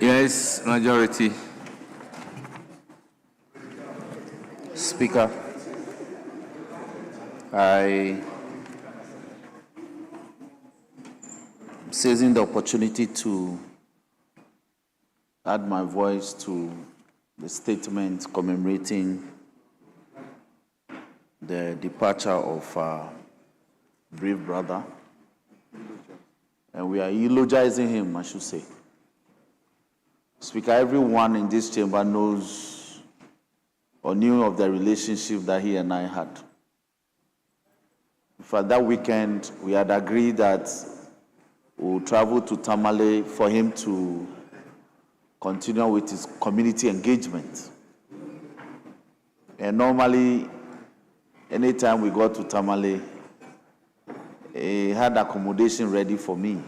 Yes, majority. Speaker, I am seizing the opportunity to add my voice to the statement commemorating the departure of our brave brother. And we are eulogizing him, I should say. Speaker, everyone in this chamber knows or knew of the relationship that he and I had. For that weekend, we had agreed that we would travel to Tamale for him to continue with his community engagement. And normally, anytime we go to Tamale, he had accommodation ready for me.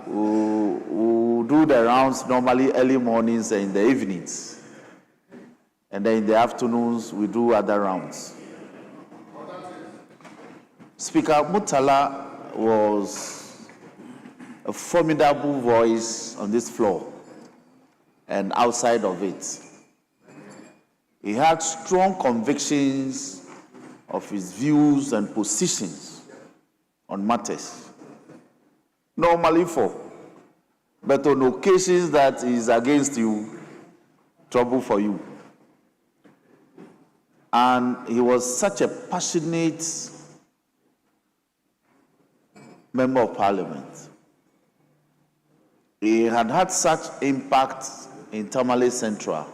We'll do the rounds normally early mornings and in the evenings. And then in the afternoons, we do other rounds. Speaker Murtala was a formidable voice on this floor and outside of it. He had strong convictions of his views and positions on matters. Normally but on occasions that is against you, trouble for you. And he was such a passionate member of parliament. He had had such impact in Tamale Central,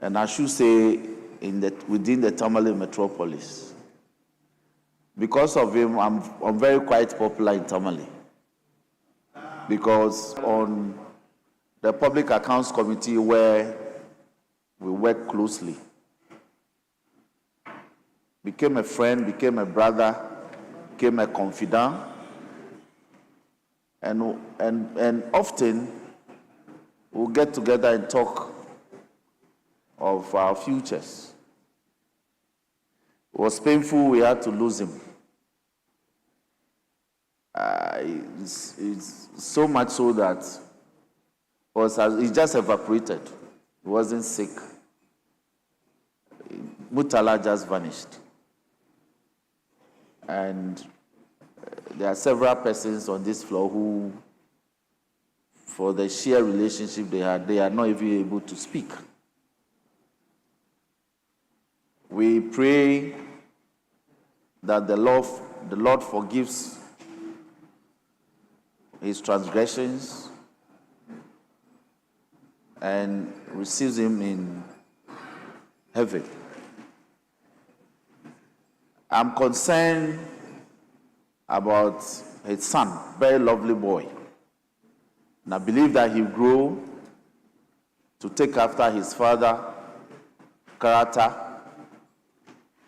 and I should say within the Tamale metropolis. Because of him, I'm very quite popular in Tamale. Because on the Public Accounts Committee where we work closely, became a friend, became a brother, became a confidant, and often we'll get together and talk of our futures. It was painful, we had to lose him. It's so much so that he just evaporated. He wasn't sick. Murtala just vanished. And there are several persons on this floor who, for the sheer relationship they had, they are not even able to speak. We pray that the Lord forgives his transgressions and receives him in heaven. I'm concerned about his son, very lovely boy. And I believe that he'll grow to take after his father, character,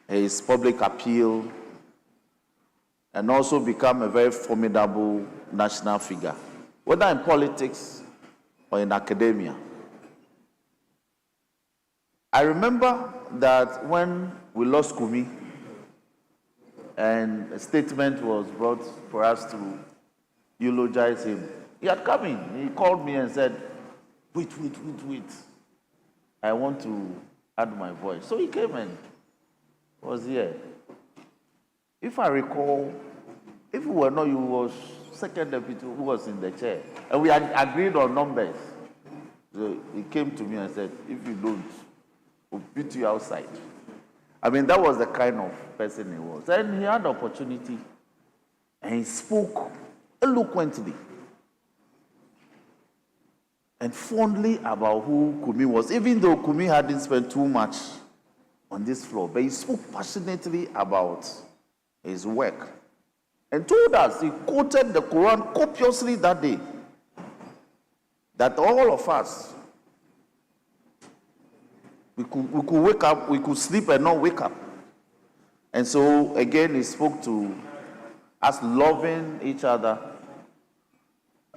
his public appeal, and also become a very formidable national figure, whether in politics or in academia. I remember that when we lost Kumi, and a statement was brought for us to eulogize him, he had come in. He called me and said, wait. I want to add my voice. So he came and was here. If I recall, if it were not you, was second deputy who was in the chair. And we had agreed on numbers. So he came to me and said, if you don't, we'll beat you outside. I mean, that was the kind of person he was. And he had opportunity, and he spoke eloquently and fondly about who Kumi was, even though Kumi hadn't spent too much on this floor. But he spoke passionately about his work and told us, he quoted the Quran copiously that day, that all of us, we could wake up, we could sleep and not wake up. And so, again, he spoke to us loving each other.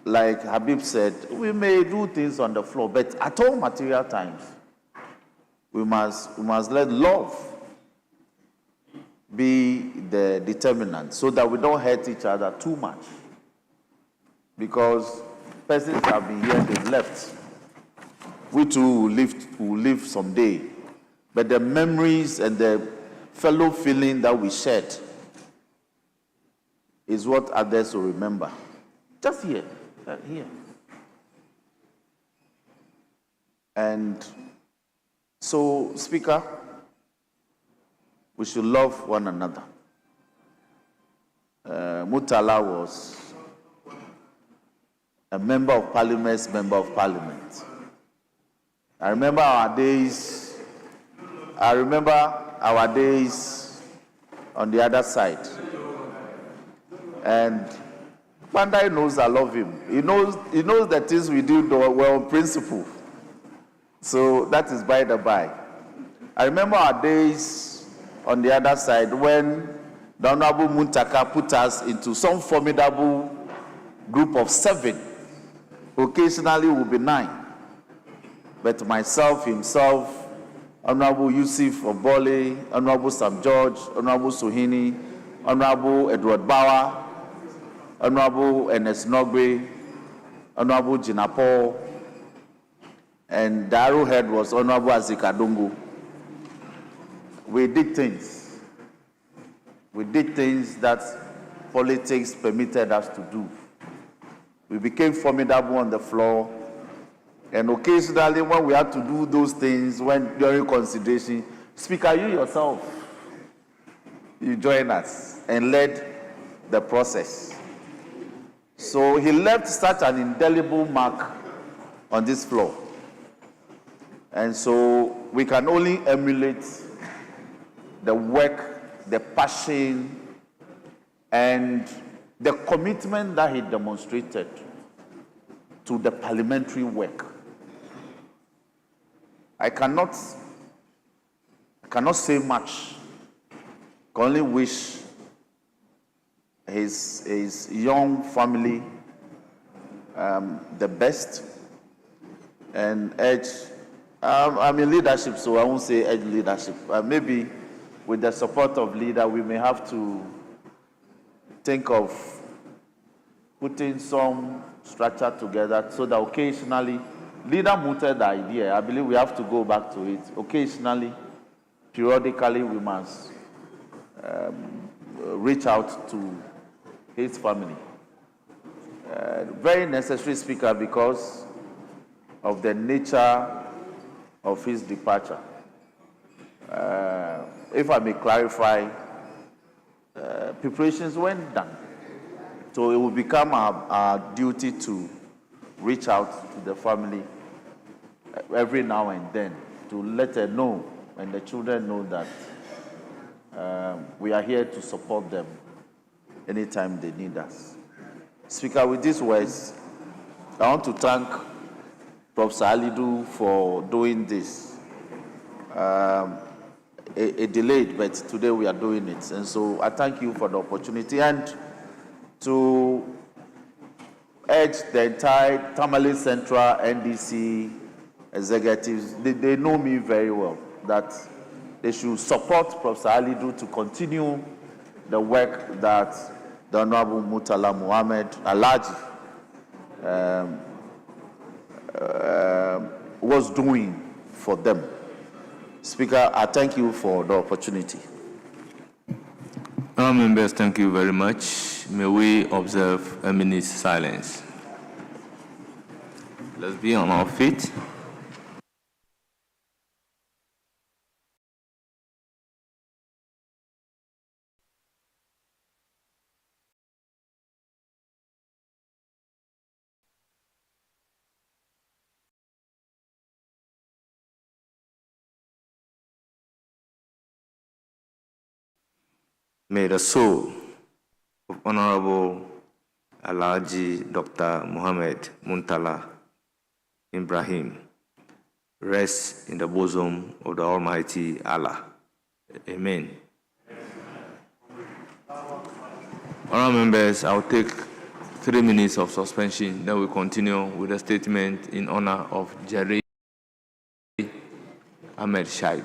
Like Habib said, we may do things on the floor, but at all material times, we must let love be the determinant so that we don't hurt each other too much. Because persons have been here, they've left. We too will live someday. But the memories and the fellow feeling that we shared is what others will remember. Just here. Here. And so, Speaker, we should love one another. Murtala was a member of parliament. I remember our days on the other side. And Bandai knows I love him. He knows the things we do were on principle. So that is by the by. I remember our days on the other side when the Honorable Muntaka put us into some formidable group of 7. Occasionally will be 9. But myself, himself, Honorable Yusuf Obole, Honorable Sam George, Honorable Sohini, Honorable Edward Bauer, Honorable Ernest Nogbe, Honorable Jinapo, and the arrowhead was Honorable Azikadungu. We did things. We did things that politics permitted us to do. We became formidable on the floor. And occasionally when we had to do those things, when during consideration, Speaker, you yourself, you joined us and led the process. So he left such an indelible mark on this floor. And so we can only emulate the work, the passion, and the commitment that he demonstrated to the parliamentary work. I cannot say much. I can only wish his young family the best and urge. I'm in leadership, so I won't say urge leadership. Maybe with the support of leader, we may have to think of putting some structure together so that occasionally, leader mooted the idea. I believe we have to go back to it. Occasionally, periodically, we must reach out to his family. Very necessary, Speaker, because of the nature of his departure. If I may clarify, preparations weren't done. So it will become our duty to reach out to the family every now and then to let them know and the children know that we are here to support them anytime they need us. Speaker, with these words, I want to thank Professor Alidu for doing this. It delayed, but today we are doing it. And so I thank you for the opportunity and to urge the entire Tamale Central NDC executives. They know me very well, that they should support Professor Alidu to continue the work that the Honorable Murtala Muhammad Alaji was doing for them. Speaker, I thank you for the opportunity. Our members, thank you very much. May we observe a minute's silence. Let's be on our feet. May the soul of Honorable Alhaji Dr. Muhammad Muntala Ibrahim rest in the bosom of the Almighty Allah. Amen. Honorable members, I'll take 3 minutes of suspension, then we'll continue with a statement in honor of Jerry Ahmed Shaib.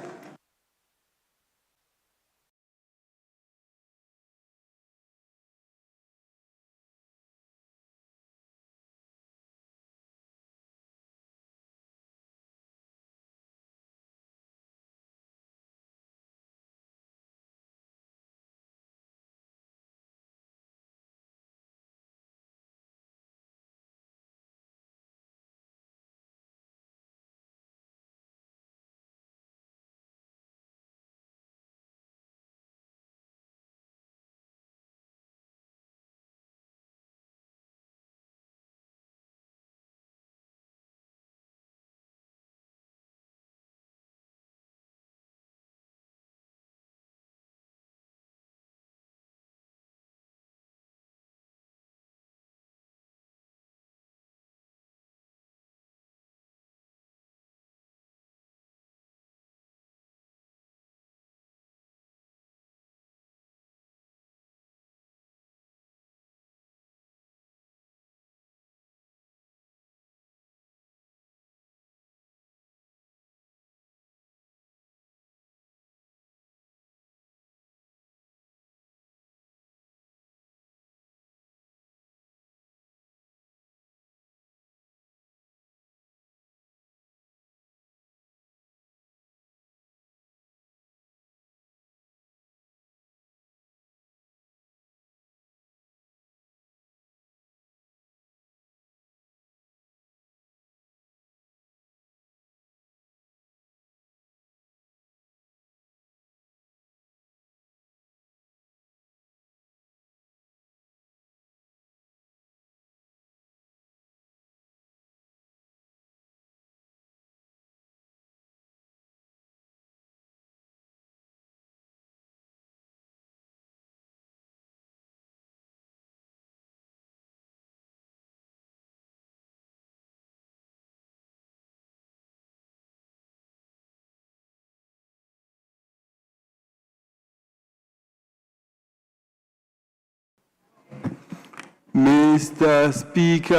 Mr. Speaker.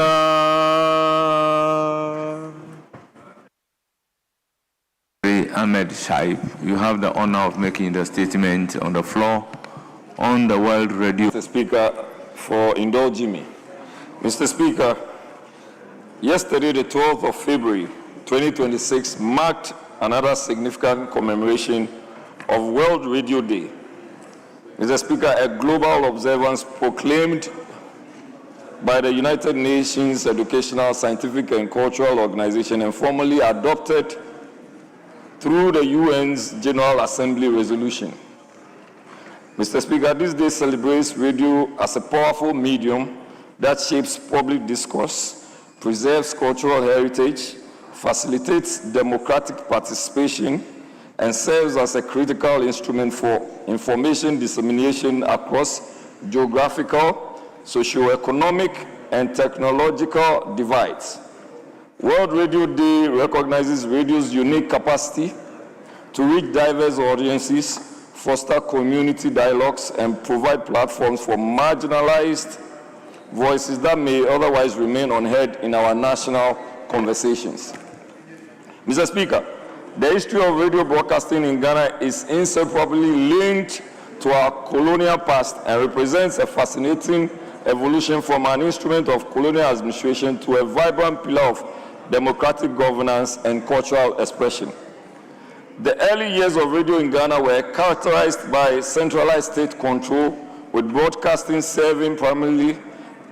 Ahmed Shaib, you have the honor of making the statement on the floor on the World Radio. Mr. Speaker, for indulging me. Mr. Speaker, yesterday, the 12th of February, 2026, marked another significant commemoration of World Radio Day. Mr. Speaker, a global observance proclaimed by the United Nations Educational, Scientific, and Cultural Organization and formally adopted through the UN's General Assembly resolution. Mr. Speaker, this day celebrates radio as a powerful medium that shapes public discourse, preserves cultural heritage, facilitates democratic participation, and serves as a critical instrument for information dissemination across geographical, socio-economic, and technological divides. World Radio Day recognizes radio's unique capacity to reach diverse audiences, foster community dialogues, and provide platforms for marginalized voices that may otherwise remain unheard in our national conversations. Mr. Speaker, the history of radio broadcasting in Ghana is inseparably linked to our colonial past and represents a fascinating evolution from an instrument of colonial administration to a vibrant pillar of democratic governance and cultural expression. The early years of radio in Ghana were characterized by centralized state control, with broadcasting serving primarily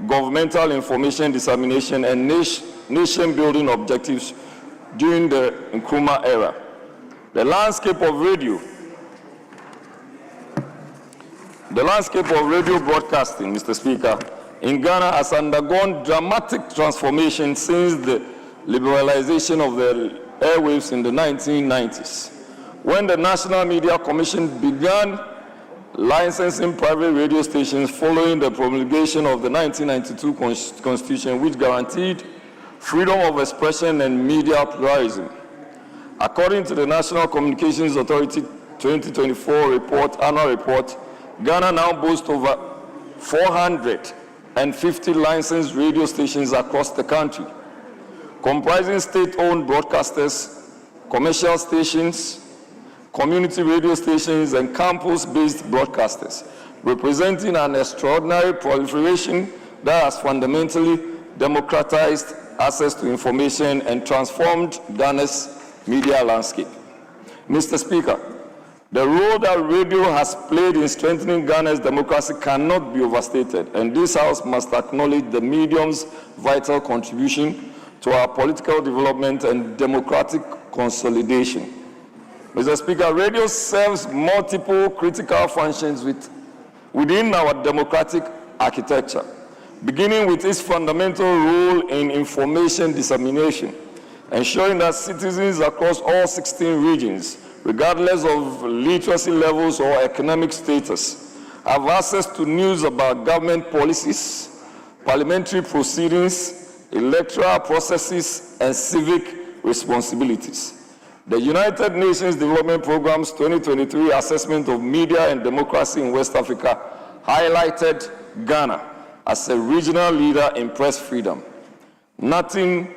governmental information dissemination and nation-building objectives during the Nkrumah era. The landscape of radio broadcasting, Mr. Speaker, in Ghana has undergone dramatic transformation since the liberalization of the airwaves in the 1990s, when the National Media Commission began licensing private radio stations following the promulgation of the 1992 Constitution, which guaranteed freedom of expression and media pluralism. According to the National Communications Authority 2024 annual report, Ghana now boasts over 450 licensed radio stations across the country, comprising state-owned broadcasters, commercial stations, community radio stations, and campus-based broadcasters, representing an extraordinary proliferation that has fundamentally democratized access to information and transformed Ghana's media landscape. Mr. Speaker, the role that radio has played in strengthening Ghana's democracy cannot be overstated, and this House must acknowledge the medium's vital contribution to our political development and democratic consolidation. Mr. Speaker, radio serves multiple critical functions within our democratic architecture, beginning with its fundamental role in information dissemination, ensuring that citizens across all 16 regions, regardless of literacy levels or economic status, have access to news about government policies, parliamentary proceedings, electoral processes, and civic responsibilities. The United Nations Development Programme's 2023 Assessment of Media and Democracy in West Africa highlighted Ghana as a regional leader in press freedom, noting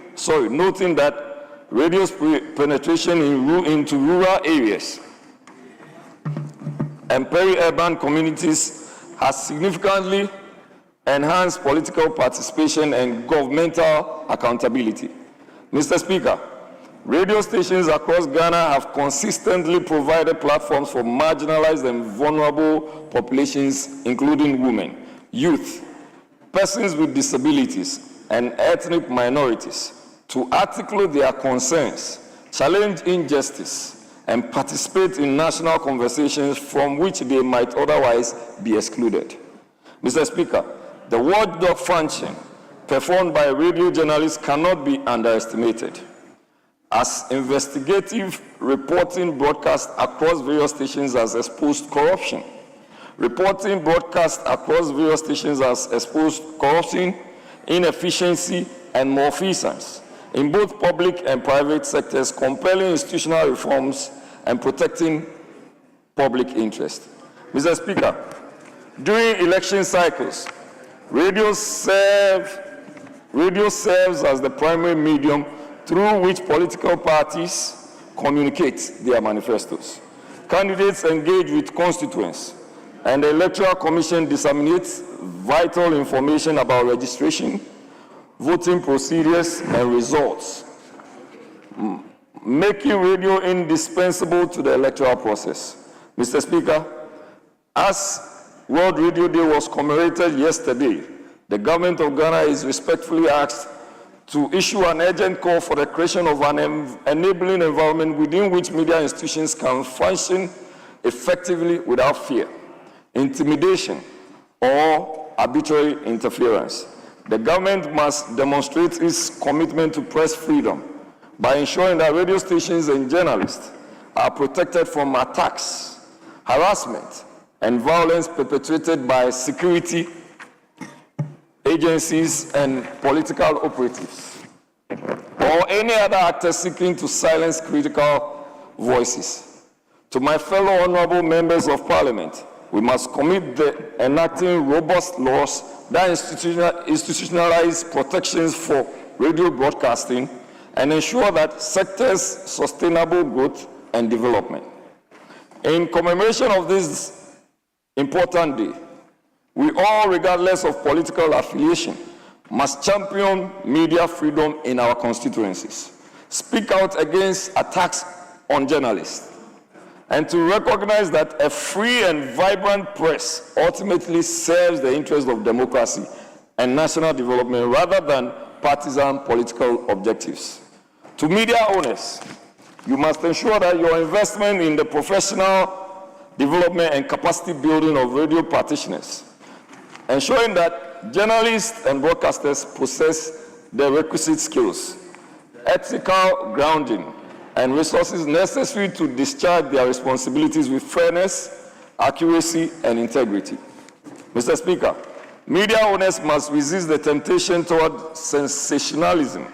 that radio's penetration into rural areas and peri-urban communities has significantly enhanced political participation and governmental accountability. Mr. Speaker, radio stations across Ghana have consistently provided platforms for marginalized and vulnerable populations, including women, youth, persons with disabilities, and ethnic minorities, to articulate their concerns, challenge injustice, and participate in national conversations from which they might otherwise be excluded. Mr. Speaker, the watchdog function performed by radio journalists cannot be underestimated, as investigative reporting broadcast across various stations has exposed corruption. Reporting broadcast across various stations has exposed corruption, inefficiency, and malfeasance in both public and private sectors, compelling institutional reforms and protecting public interest. Mr. Speaker, during election cycles, Radio serves as the primary medium through which political parties communicate their manifestos. Candidates engage with constituents, and the Electoral Commission disseminates vital information about registration, voting procedures, and results, making radio indispensable to the electoral process. Mr. Speaker, as World Radio Day was commemorated yesterday, the government of Ghana is respectfully asked to issue an urgent call for the creation of an enabling environment within which media institutions can function effectively without fear, intimidation, or arbitrary interference. The government must demonstrate its commitment to press freedom by ensuring that radio stations and journalists are protected from attacks, harassment, and violence perpetrated by security agencies and political operatives, or any other actor seeking to silence critical voices. To my fellow honorable members of parliament, we must commit to enacting robust laws that institutionalize protections for radio broadcasting and ensure that sector's sustainable growth and development. In commemoration of this important day, we all, regardless of political affiliation, must champion media freedom in our constituencies, speak out against attacks on journalists, and to recognize that a free and vibrant press ultimately serves the interests of democracy and national development rather than partisan political objectives. To media owners, you must ensure that your investment in the professional development and capacity building of radio practitioners, ensuring that journalists and broadcasters possess the requisite skills, ethical grounding, and resources necessary to discharge their responsibilities with fairness, accuracy, and integrity. Mr. Speaker, media owners must resist the temptation toward sensationalism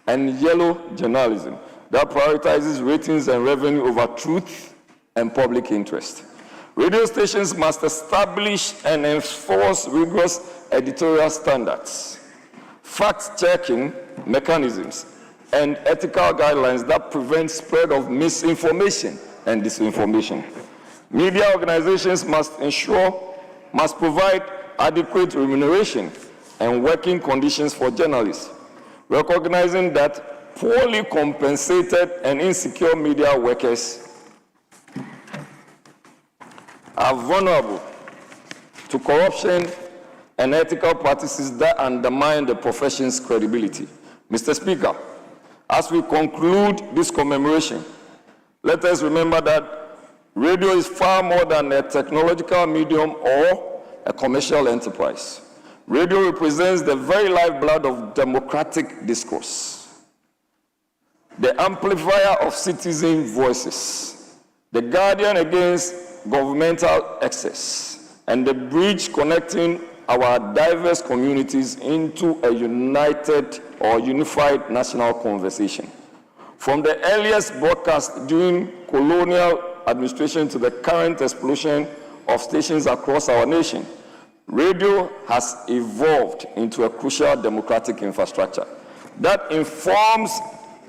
and yellow journalism that prioritizes ratings and revenue over truth and public interest. Radio stations must establish and enforce rigorous editorial standards, fact-checking mechanisms, and ethical guidelines that prevent spread of misinformation and disinformation. Media organizations must provide adequate remuneration and working conditions for journalists, recognizing that poorly compensated and insecure media workers are vulnerable to corruption and ethical practices that undermine the profession's credibility. Mr. Speaker, as we conclude this commemoration, let us remember that radio is far more than a technological medium or a commercial enterprise. Radio represents the very lifeblood of democratic discourse, the amplifier of citizen voices, the guardian against governmental excess, and the bridge connecting our diverse communities into a united or unified national conversation. From the earliest broadcast during colonial administration to the current explosion of stations across our nation, radio has evolved into a crucial democratic infrastructure that informs,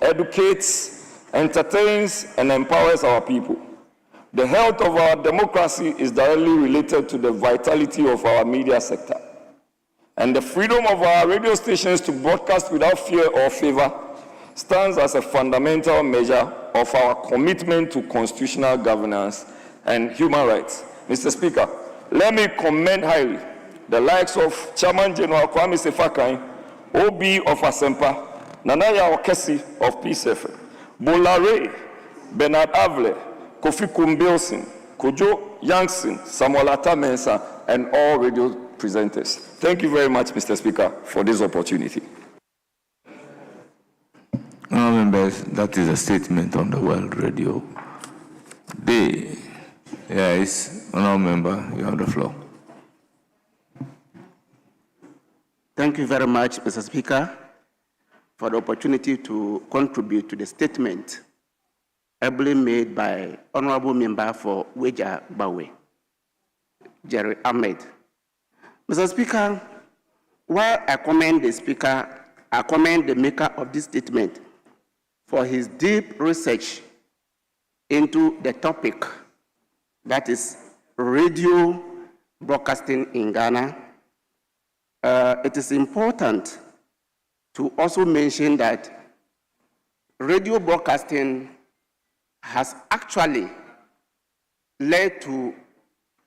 educates, entertains, and empowers our people. The health of our democracy is directly related to the vitality of our media sector. And the freedom of our radio stations to broadcast without fear or favor stands as a fundamental measure of our commitment to constitutional governance and human rights. Mr. Speaker, let me commend highly the likes of Chairman General Kwame Sefakan, OB of Asempa, Nanaya Okesi of PCF, Bolare, Bernard Avle, Kofi Kumbilson, Kojo Yankson, Samuel Atta Mensah, and all radio presenters. Thank you very much, Mr. Speaker, for this opportunity. Members, that is a statement on the World Radio Day. Yes, honorable member, you have the floor. Thank you very much, Mr. Speaker, for the opportunity to contribute to the statement ably made by Honorable Member for Weja Bawe, Jerry Ahmed. Mr. Speaker, while I commend the speaker, I commend the maker of this statement for his deep research into the topic, that is radio broadcasting in Ghana. It is important to also mention that radio broadcasting has actually led to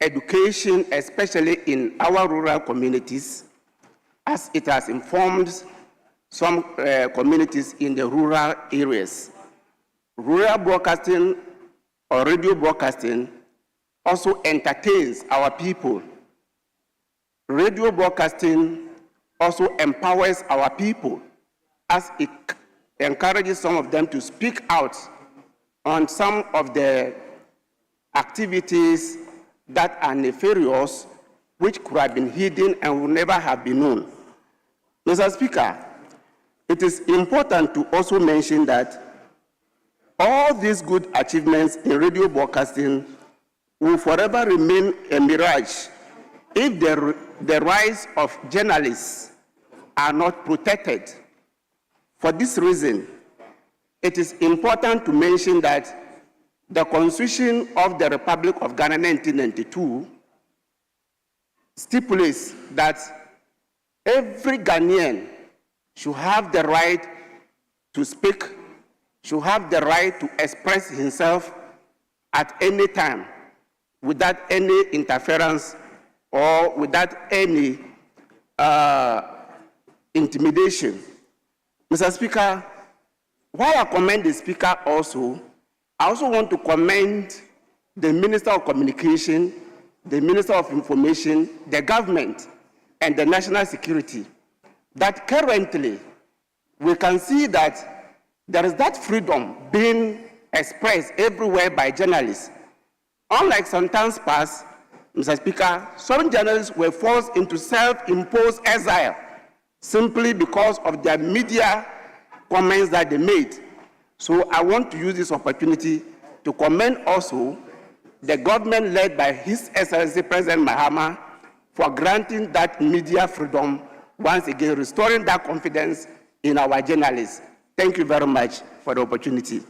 education, especially in our rural communities, as it has informed some communities in the rural areas. Rural broadcasting or radio broadcasting also entertains our people. Radio broadcasting also empowers our people, as it encourages some of them to speak out on some of the activities that are nefarious, which could have been hidden and would never have been known. Mr. Speaker, it is important to also mention that all these good achievements in radio broadcasting will forever remain a mirage if the rights of journalists are not protected. For this reason, it is important to mention that the Constitution of the Republic of Ghana 1992 stipulates that every Ghanaian should have the right to speak, should have the right to express himself at any time without any interference or without any intimidation. Mr. Speaker, while I commend the Speaker also, I also want to commend the Minister of Communication, the Minister of Information, the government, and the national security, that currently we can see that there is that freedom being expressed everywhere by journalists. Unlike some times past, Mr. Speaker, some journalists were forced into self-imposed exile simply because of their media comments that they made. So I want to use this opportunity to commend also the government led by His Excellency President Mahama for granting that media freedom, once again restoring that confidence in our journalists. Thank you very much for the opportunity.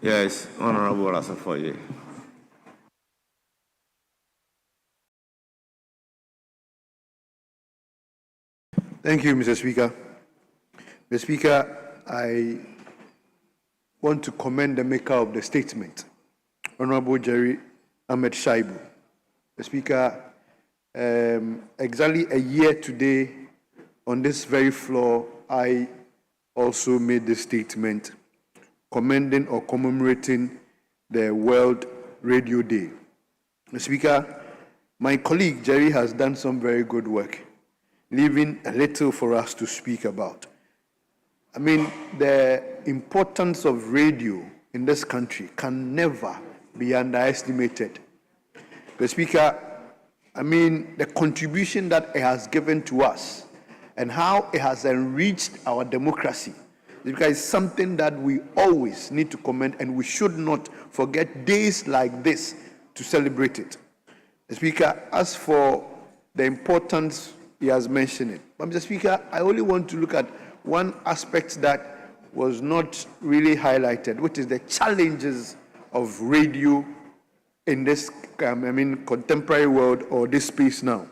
Yes, Honorable Asafoye. Thank you, Mr. Speaker. Mr. Speaker, I want to commend the maker of the statement, Honorable Jerry Ahmed Shaibu. Mr. Speaker, exactly a year today, on this very floor, I also made this statement commending or commemorating the World Radio Day. Mr. Speaker, my colleague Jerry has done some very good work, leaving a little for us to speak about. I mean, the importance of radio in this country can never be underestimated. The Speaker, I mean, the contribution that it has given to us and how it has enriched our democracy, because it's something that we always need to commend, and we should not forget days like this to celebrate it. The Speaker, as for the importance, he has mentioned it. But Mr. Speaker, I only want to look at one aspect that was not really highlighted, which is the challenges of radio in this, contemporary world or this space now.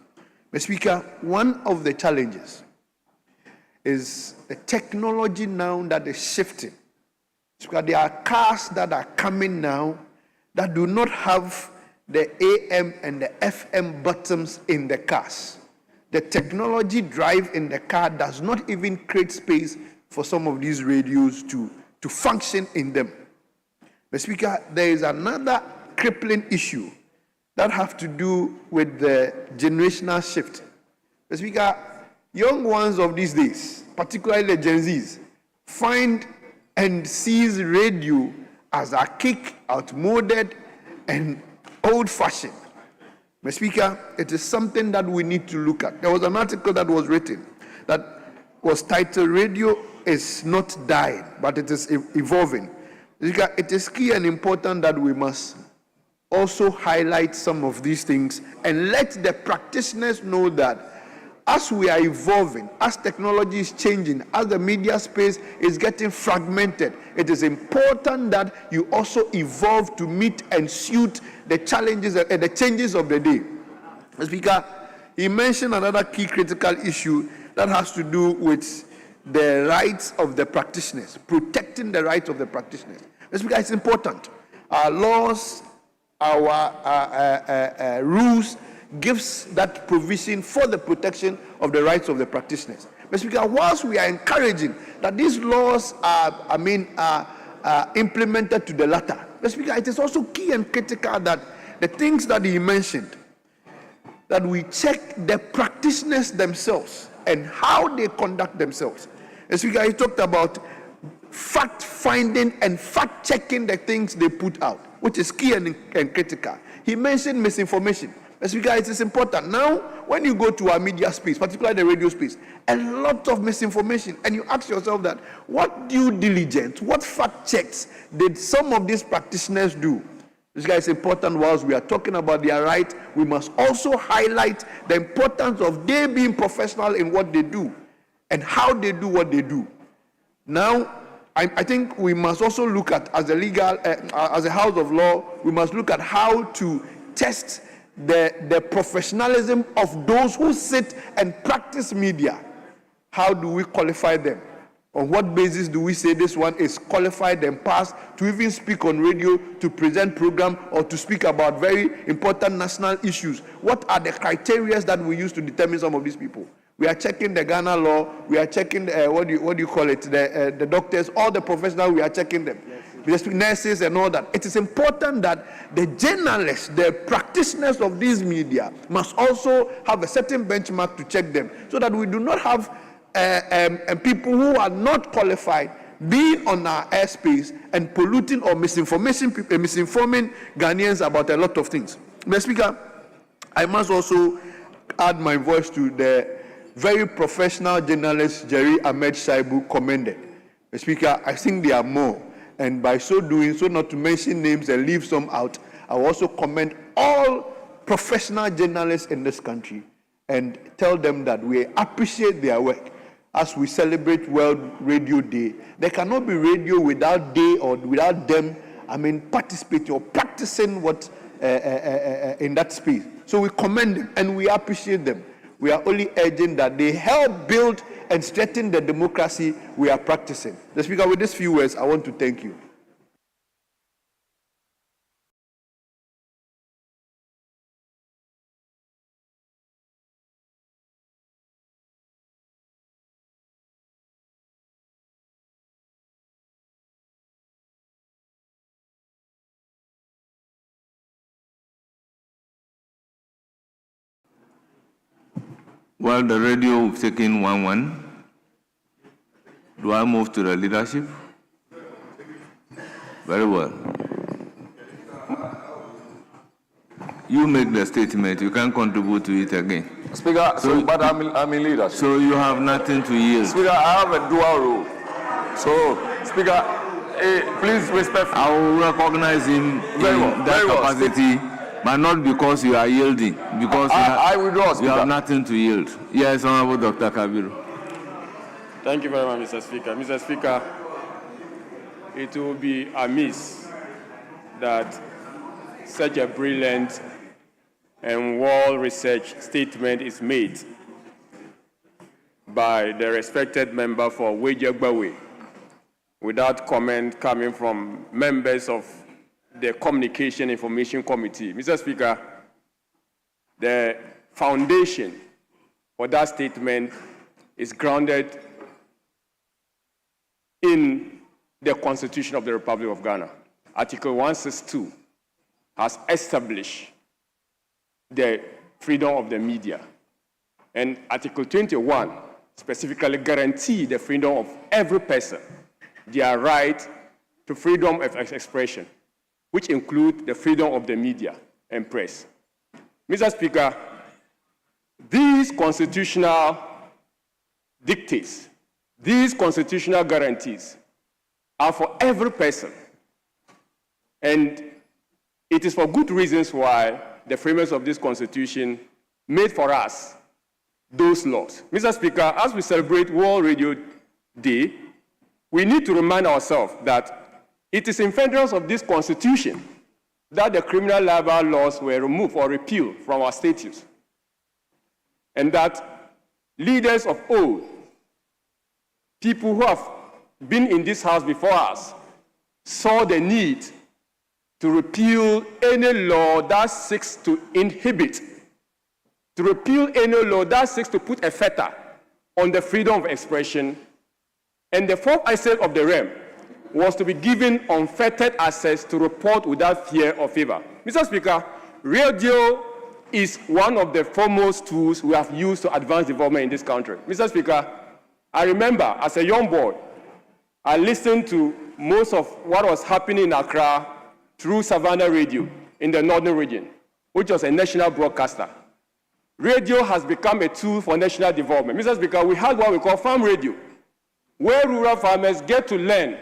Mr. Speaker, one of the challenges is the technology now that is shifting. Because there are cars that are coming now that do not have the AM and the FM buttons in the cars. The technology drive in the car does not even create space for some of these radios to function in them. Mr. Speaker, there is another crippling issue that have to do with the generational shift. Mr. Speaker, young ones of these days, particularly the Gen Zs, find and sees radio as archaic, outmoded, and old-fashioned. Mr. Speaker, it is something that we need to look at. There was an article that was written that was titled, "Radio is not dying, but it is evolving." Mr. Speaker, it is key and important that we must also highlight some of these things and let the practitioners know that as we are evolving, as technology is changing, as the media space is getting fragmented, it is important that you also evolve to meet and suit the challenges and the changes of the day. Mr. Speaker, he mentioned another key critical issue that has to do with the rights of the practitioners, protecting the rights of the practitioners. Mr. Speaker, it's important. Our laws, our rules gives that provision for the protection of the rights of the practitioners. Mr. Speaker, whilst we are encouraging that these laws are implemented to the latter, Mr. Speaker, it is also key and critical that the things that he mentioned, that we check the practitioners themselves and how they conduct themselves. Mr. Speaker, he talked about fact-finding and fact-checking the things they put out, which is key and critical. He mentioned misinformation. Mr. Speaker, it is important. Now, when you go to our media space, particularly the radio space, a lot of misinformation, and you ask yourself that, what due diligence, what fact checks did some of these practitioners do? This guy is important. Whilst we are talking about their right, we must also highlight the importance of they being professional in what they do and how they do what they do. Now, I think we must also look at, as a house of law, we must look at how to test the professionalism of those who sit and practice media. How do we qualify them? On what basis do we say this one is qualified and passed to even speak on radio, to present program, or to speak about very important national issues? What are the criteria that we use to determine some of these people? We are checking the Ghana law. We are checking what do you call it? The doctors, all the professionals. We are checking them. Yes. Nurses and all that. It is important that the journalists, the practitioners of these media, must also have a certain benchmark to check them, so that we do not have people who are not qualified being on our airspace and polluting or misinforming Ghanaians about a lot of things. Mr. Speaker, I must also add my voice to the very professional journalist Jerry Ahmed Shaibu commended. Mr. Speaker, I think there are more. And by so doing, so not to mention names and leave some out, I will also commend all professional journalists in this country and tell them that we appreciate their work as we celebrate World Radio Day. There cannot be radio without they or without them, participating or practicing what in that space. So we commend them and we appreciate them. We are only urging that they help build and strengthen the democracy we are practicing. The Speaker, with these few words, I want to thank you. Well, the radio we've taken 1-1. Do I move to the leadership? Very well. You make the statement. You can't contribute to it again. Speaker, but I'm in leadership. So you have nothing to yield. Speaker, I have a dual role. So, Speaker, please respect. I will recognize him in that capacity. But not because you are yielding, because I withdraw, you have nothing to yield. Yes, Honorable Dr. Kabiru. Thank you very much, Mr. Speaker. Mr. Speaker, it will be amiss that such a brilliant and well-researched statement is made by the respected member for Wejagbawe without comment coming from members of the Communication Information Committee. Mr. Speaker, the foundation for that statement is grounded in the Constitution of the Republic of Ghana. Article 162 has established the freedom of the media. And Article 21 specifically guarantees the freedom of every person, their right to freedom of expression, which include the freedom of the media and press. Mr. Speaker, these constitutional dictates, these constitutional guarantees are for every person. And it is for good reasons why the framers of this Constitution made for us those laws. Mr. Speaker, as we celebrate World Radio Day, we need to remind ourselves that it is in furtherance of this Constitution that the criminal libel laws were removed or repealed from our statutes, and that leaders of old, people who have been in this house before us, saw the need to repeal any law that seeks to inhibit, to repeal any law that seeks to put a fetter on the freedom of expression. And the fourth aspect of the realm was to be given unfettered access to report without fear or favor. Mr. Speaker, radio is one of the foremost tools we have used to advance development in this country. Mr. Speaker, I remember as a young boy, I listened to most of what was happening in Accra through Savannah Radio in the northern region, which was a national broadcaster. Radio has become a tool for national development. Mr. Speaker, we had what we call farm radio, where rural farmers get to learn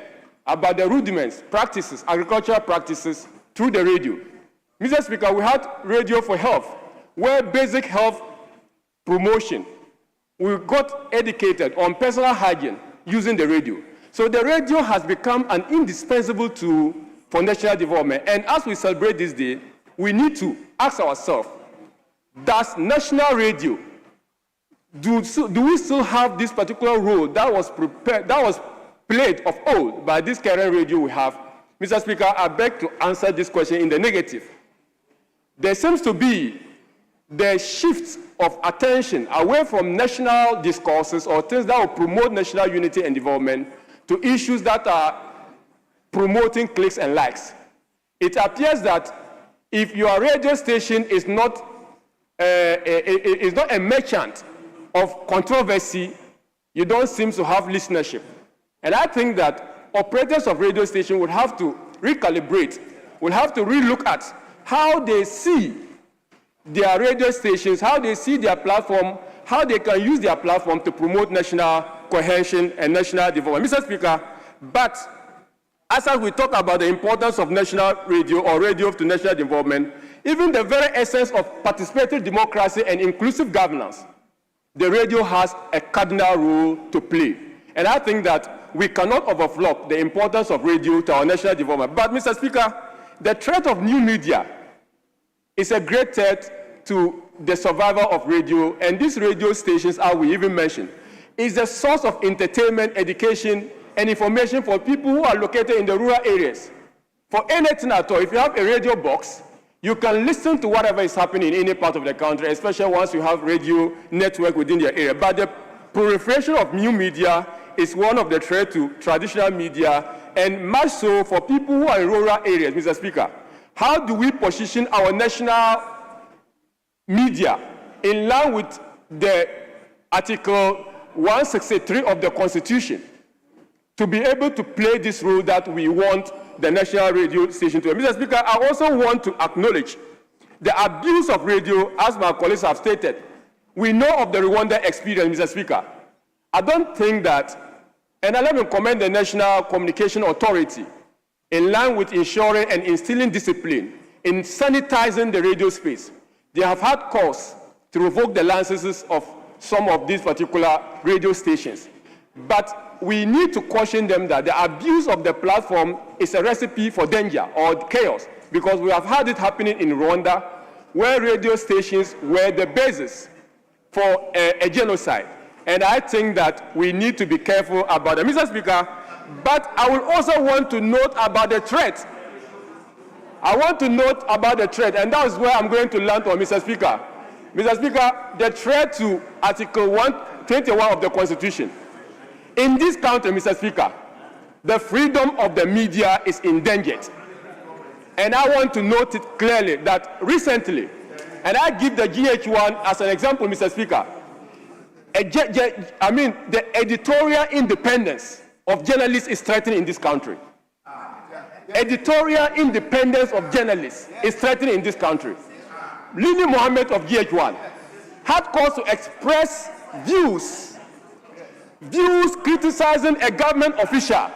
about the rudiments, practices, agricultural practices through the radio. Mr. Speaker, we had radio for health, where basic health promotion, we got educated on personal hygiene using the radio. So the radio has become an indispensable tool for national development. And as we celebrate this day, we need to ask ourselves, does national radio, do we still have this particular role that was played of old by this current radio we have? Mr. Speaker, I beg to answer this question in the negative. There seems to be the shift of attention away from national discourses or things that will promote national unity and development to issues that are promoting clicks and likes. It appears that if your radio station is not a merchant of controversy, you don't seem to have listenership. And I think that operators of radio stations would have to recalibrate, would have to relook at how they see their radio stations, how they see their platform, how they can use their platform to promote national cohesion and national development. Mr. Speaker, but as we talk about the importance of national radio or radio to national development, even the very essence of participatory democracy and inclusive governance, the radio has a cardinal role to play. And I think that we cannot overlook the importance of radio to our national development. But, Mr. Speaker, the threat of new media is a great threat to the survival of radio, and these radio stations, as we even mentioned, is a source of entertainment, education, and information for people who are located in the rural areas. For anything at all, if you have a radio box, you can listen to whatever is happening in any part of the country, especially once you have radio network within your area. But the proliferation of new media is one of the threats to traditional media, and much so for people who are in rural areas, Mr. Speaker. How do we position our national media in line with the Article 163 of the Constitution to be able to play this role that we want the national radio station to? Mr. Speaker, I also want to acknowledge the abuse of radio, as my colleagues have stated. We know of the Rwanda experience, Mr. Speaker. I don't think that, and let me commend the National Communication Authority in line with ensuring and instilling discipline in sanitizing the radio space. They have had cause to revoke the licenses of some of these particular radio stations. But we need to caution them that the abuse of the platform is a recipe for danger or chaos, because we have had it happening in Rwanda, where radio stations were the basis for a genocide. And I think that we need to be careful about it. Mr. Speaker, but I will also want to note about the threat. I want to note about the threat, and that is where I'm going to land on, Mr. Speaker. Mr. Speaker, the threat to Article 121 of the Constitution. In this country, Mr. Speaker, the freedom of the media is endangered. And I want to note it clearly that recently, and I give the GH1 as an example, Mr. Speaker, the editorial independence of journalists is threatened in this country. Editorial independence of journalists is threatened in this country. Lili Mohammed of GH1 had cause to express views criticizing a government official.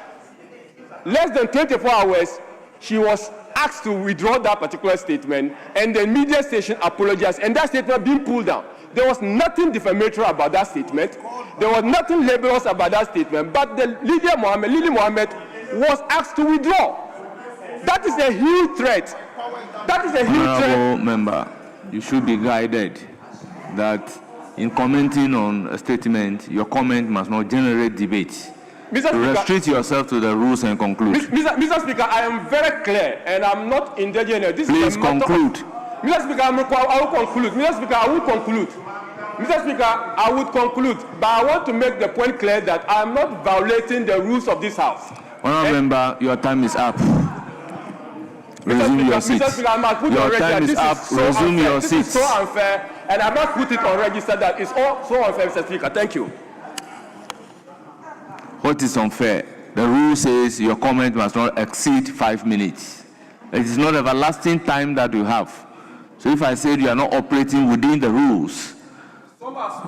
Less than 24 hours, she was asked to withdraw that particular statement, and the media station apologized, and that statement being pulled down. There was nothing defamatory about that statement. There was nothing libelous about that statement, but the Lily Mohammed was asked to withdraw. That is a huge threat. That is a huge threat. Honorable member, you should be guided that in commenting on a statement, your comment must not generate debate. Restrict yourself to the rules and conclude. Mr. Speaker, I am very clear, and I'm not indulging in this. Please conclude. Mr. Speaker, I will conclude. Mr. Speaker, I will conclude. Mr. Speaker, I would conclude, but I want to make the point clear that I am not violating the rules of this House. Honourable member, your time is up. Resume your seat. Mr. Speaker, I must put your time is up. Resume your seat. This is so unfair, and I must put it on register that it's all so unfair, Mr. Speaker. Thank you. What is unfair? The rule says your comment must not exceed 5 minutes. It is not everlasting time that you have. So if I said you are not operating within the rules,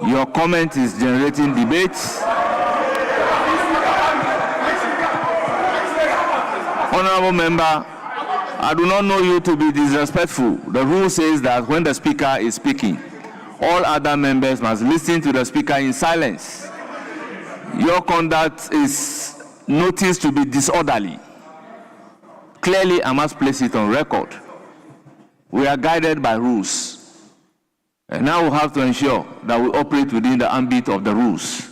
your comment is generating debates. Honorable member, I do not know you to be disrespectful. The rule says that when the speaker is speaking, all other members must listen to the speaker in silence. Your conduct is noticed to be disorderly. Clearly, I must place it on record. We are guided by rules. And now we have to ensure that we operate within the ambit of the rules.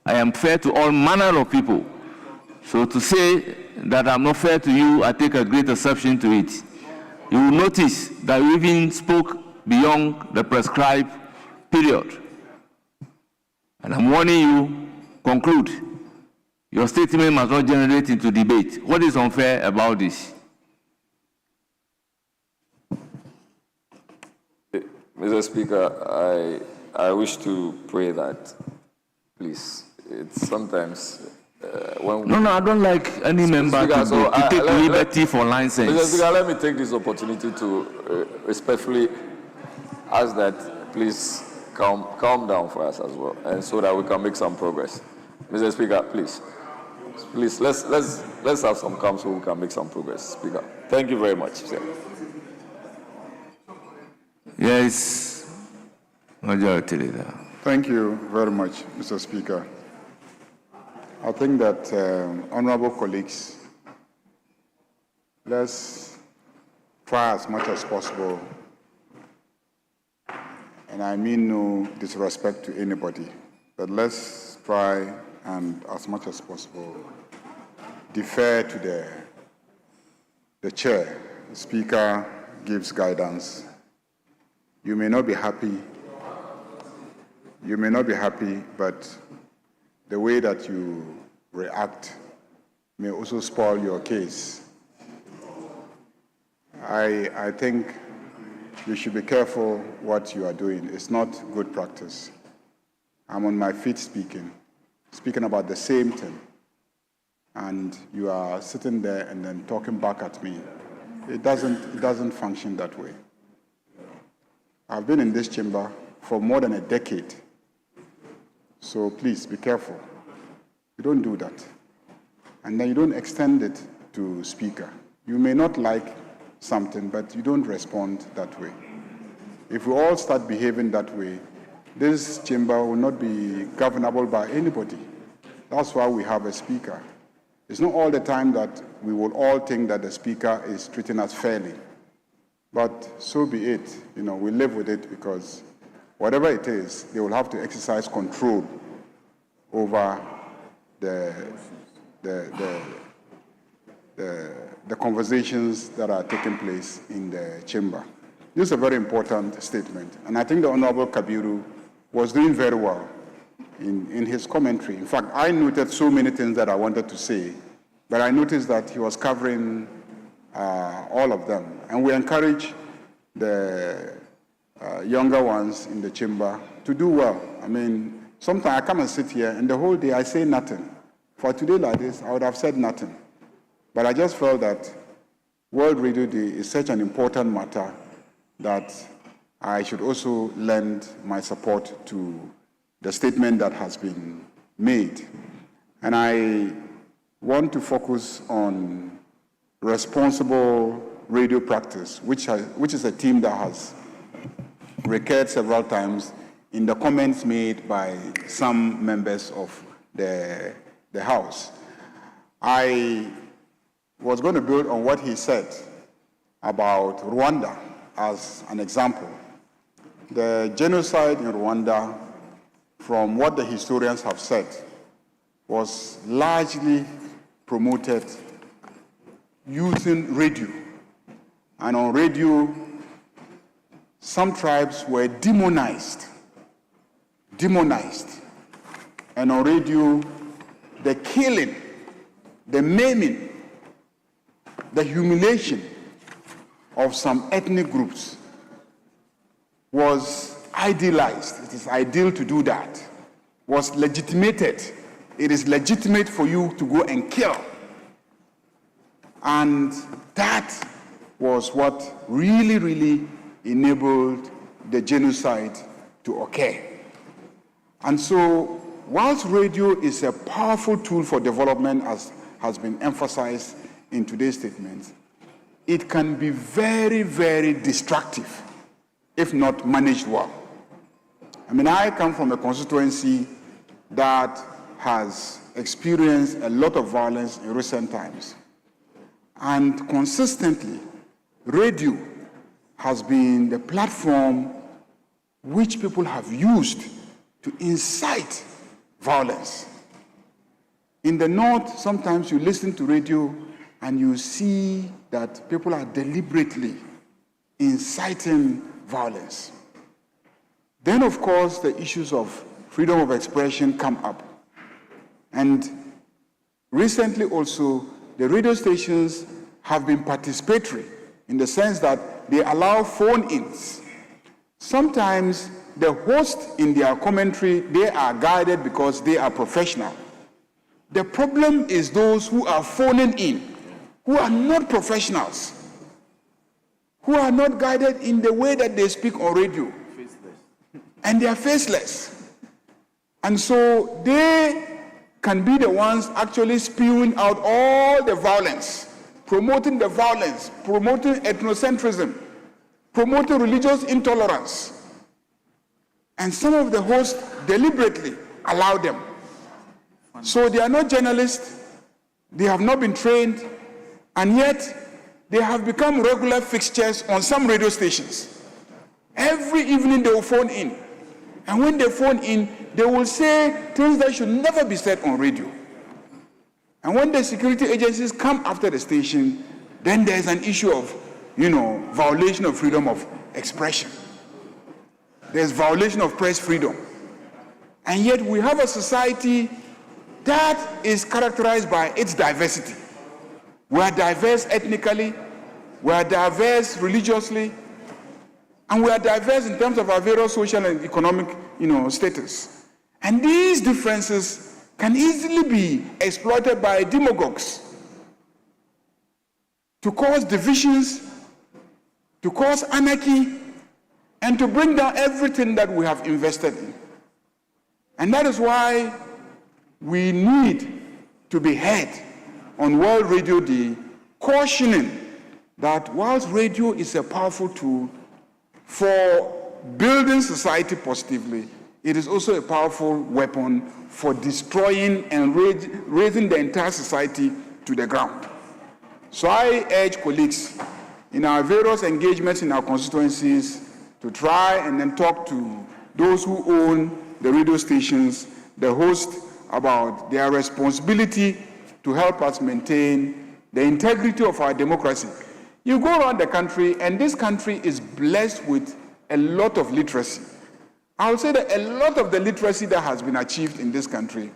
I am fair to all manner of people. So to say that I'm not fair to you, I take a great exception to it. You will notice that we even spoke beyond the prescribed period. And I'm warning you, conclude. Your statement must not generate into debate. What is unfair about this? Mr. Speaker, I wish to pray that, please, it's sometimes when No, I don't like any member to take liberty for license. Mr. Speaker, let me take this opportunity to respectfully ask that, please, calm down for us as well, and so that we can make some progress. Mr. Speaker, please, let's have some calm so we can make some progress, Speaker. Thank you very much, sir. Yes, Majority Leader. Thank you very much, Mr. Speaker. I think that, honorable colleagues, let's try as much as possible, and I mean no disrespect to anybody, but let's try and as much as possible defer to the chair. The Speaker gives guidance. You may not be happy. You may not be happy, but the way that you react may also spoil your case. I think you should be careful what you are doing. It's not good practice. I'm on my feet speaking about the same thing, and you are sitting there and then talking back at me. It doesn't function that way. I've been in this chamber for more than a decade, so please be careful. You don't do that. And then you don't extend it to Speaker. You may not like something, but you don't respond that way. If we all start behaving that way, this chamber will not be governable by anybody. That's why we have a Speaker. It's not all the time that we will all think that the Speaker is treating us fairly. But so be it. You know, we live with it because whatever it is, they will have to exercise control over the conversations that are taking place in the chamber. This is a very important statement, and I think the Honorable Kabiru was doing very well in his commentary. In fact, I noted so many things that I wanted to say, but I noticed that he was covering all of them. And we encourage the younger ones in the chamber to do well. I mean, sometimes I come and sit here and the whole day I say nothing. For today like this, I would have said nothing. But I just felt that World Radio Day is such an important matter that I should also lend my support to the statement that has been made. And I want to focus on responsible radio practice, which is a team that has recurred several times in the comments made by some members of the House. I was going to build on what he said about Rwanda as an example. The genocide in Rwanda, from what the historians have said, was largely promoted using radio. And on radio, some tribes were demonized. And on radio, the killing, the maiming, the humiliation of some ethnic groups was idealized. It is ideal to do that. Was legitimated. It is legitimate for you to go and kill. And that was what really enabled the genocide to occur. And so, whilst radio is a powerful tool for development, as has been emphasized in today's statement, it can be very destructive if not managed well. I mean, I come from a constituency that has experienced a lot of violence in recent times. And consistently, radio has been the platform which people have used to incite violence. In the North, sometimes you listen to radio and you see that people are deliberately inciting violence. Then, of course, the issues of freedom of expression come up. And recently also, the radio stations have been participatory in the sense that they allow phone-ins. Sometimes the hosts in their commentary, they are guided because they are professional. The problem is those who are phoning in, who are not professionals, who are not guided in the way that they speak on radio. And they are faceless. And so they can be the ones actually spewing out all the violence, promoting the violence, promoting ethnocentrism, promoting religious intolerance. And some of the hosts deliberately allow them. So they are not journalists, they have not been trained, and yet they have become regular fixtures on some radio stations. Every evening they will phone in. And when they phone in, they will say things that should never be said on radio. And when the security agencies come after the station, then there's an issue of, violation of freedom of expression. There's violation of press freedom. And yet we have a society that is characterized by its diversity. We are diverse ethnically, we are diverse religiously, and we are diverse in terms of our various social and economic, status. And these differences can easily be exploited by demagogues to cause divisions, to cause anarchy, and to bring down everything that we have invested in. And that is why we need to be heard on World Radio Day, cautioning that whilst radio is a powerful tool for building society positively, it is also a powerful weapon for destroying and raising the entire society to the ground. So I urge colleagues in our various engagements in our constituencies to try and then talk to those who own the radio stations, the hosts, about their responsibility to help us maintain the integrity of our democracy. You go around the country, and this country is blessed with a lot of literacy. I would say that a lot of the literacy that has been achieved in this country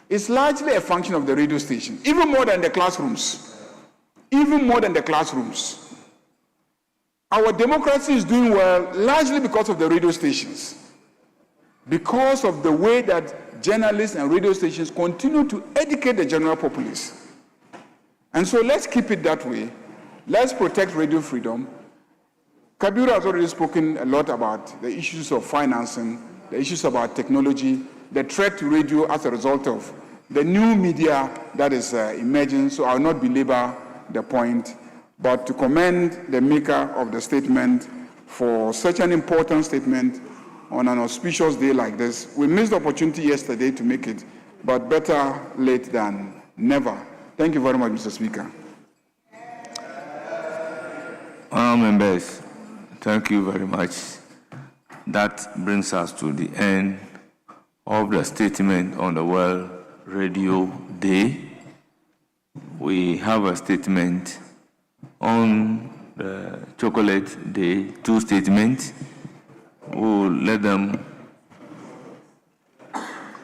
is largely a function of the radio station, even more than the classrooms. Even more than the classrooms. Our democracy is doing well largely because of the radio stations, because of the way that journalists and radio stations continue to educate the general populace. And so let's keep it that way. Let's protect radio freedom. Kabiru has already spoken a lot about the issues of financing, the issues about technology, the threat to radio as a result of the new media that is emerging, so I'll not belabor the point. but to commend the maker of the statement for such an important statement on an auspicious day like this. We missed the opportunity yesterday to make it, but better late than never. Thank you very much, Mr. Speaker. Members, thank you very much. That brings us to the end of the statement on the World Radio Day. We have a statement on the Chocolate Day, 2 statements. We'll let them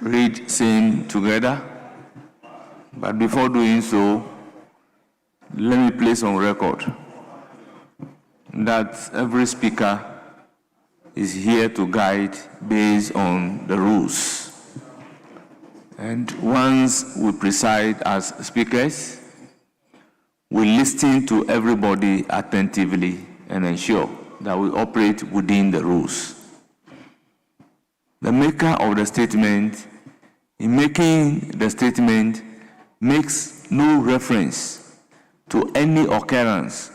read same together. But before doing so, let me place on record that every speaker is here to guide based on the rules. And once we preside as speakers, we listen to everybody attentively and ensure that we operate within the rules. The maker of the statement, in making the statement, makes no reference to any occurrence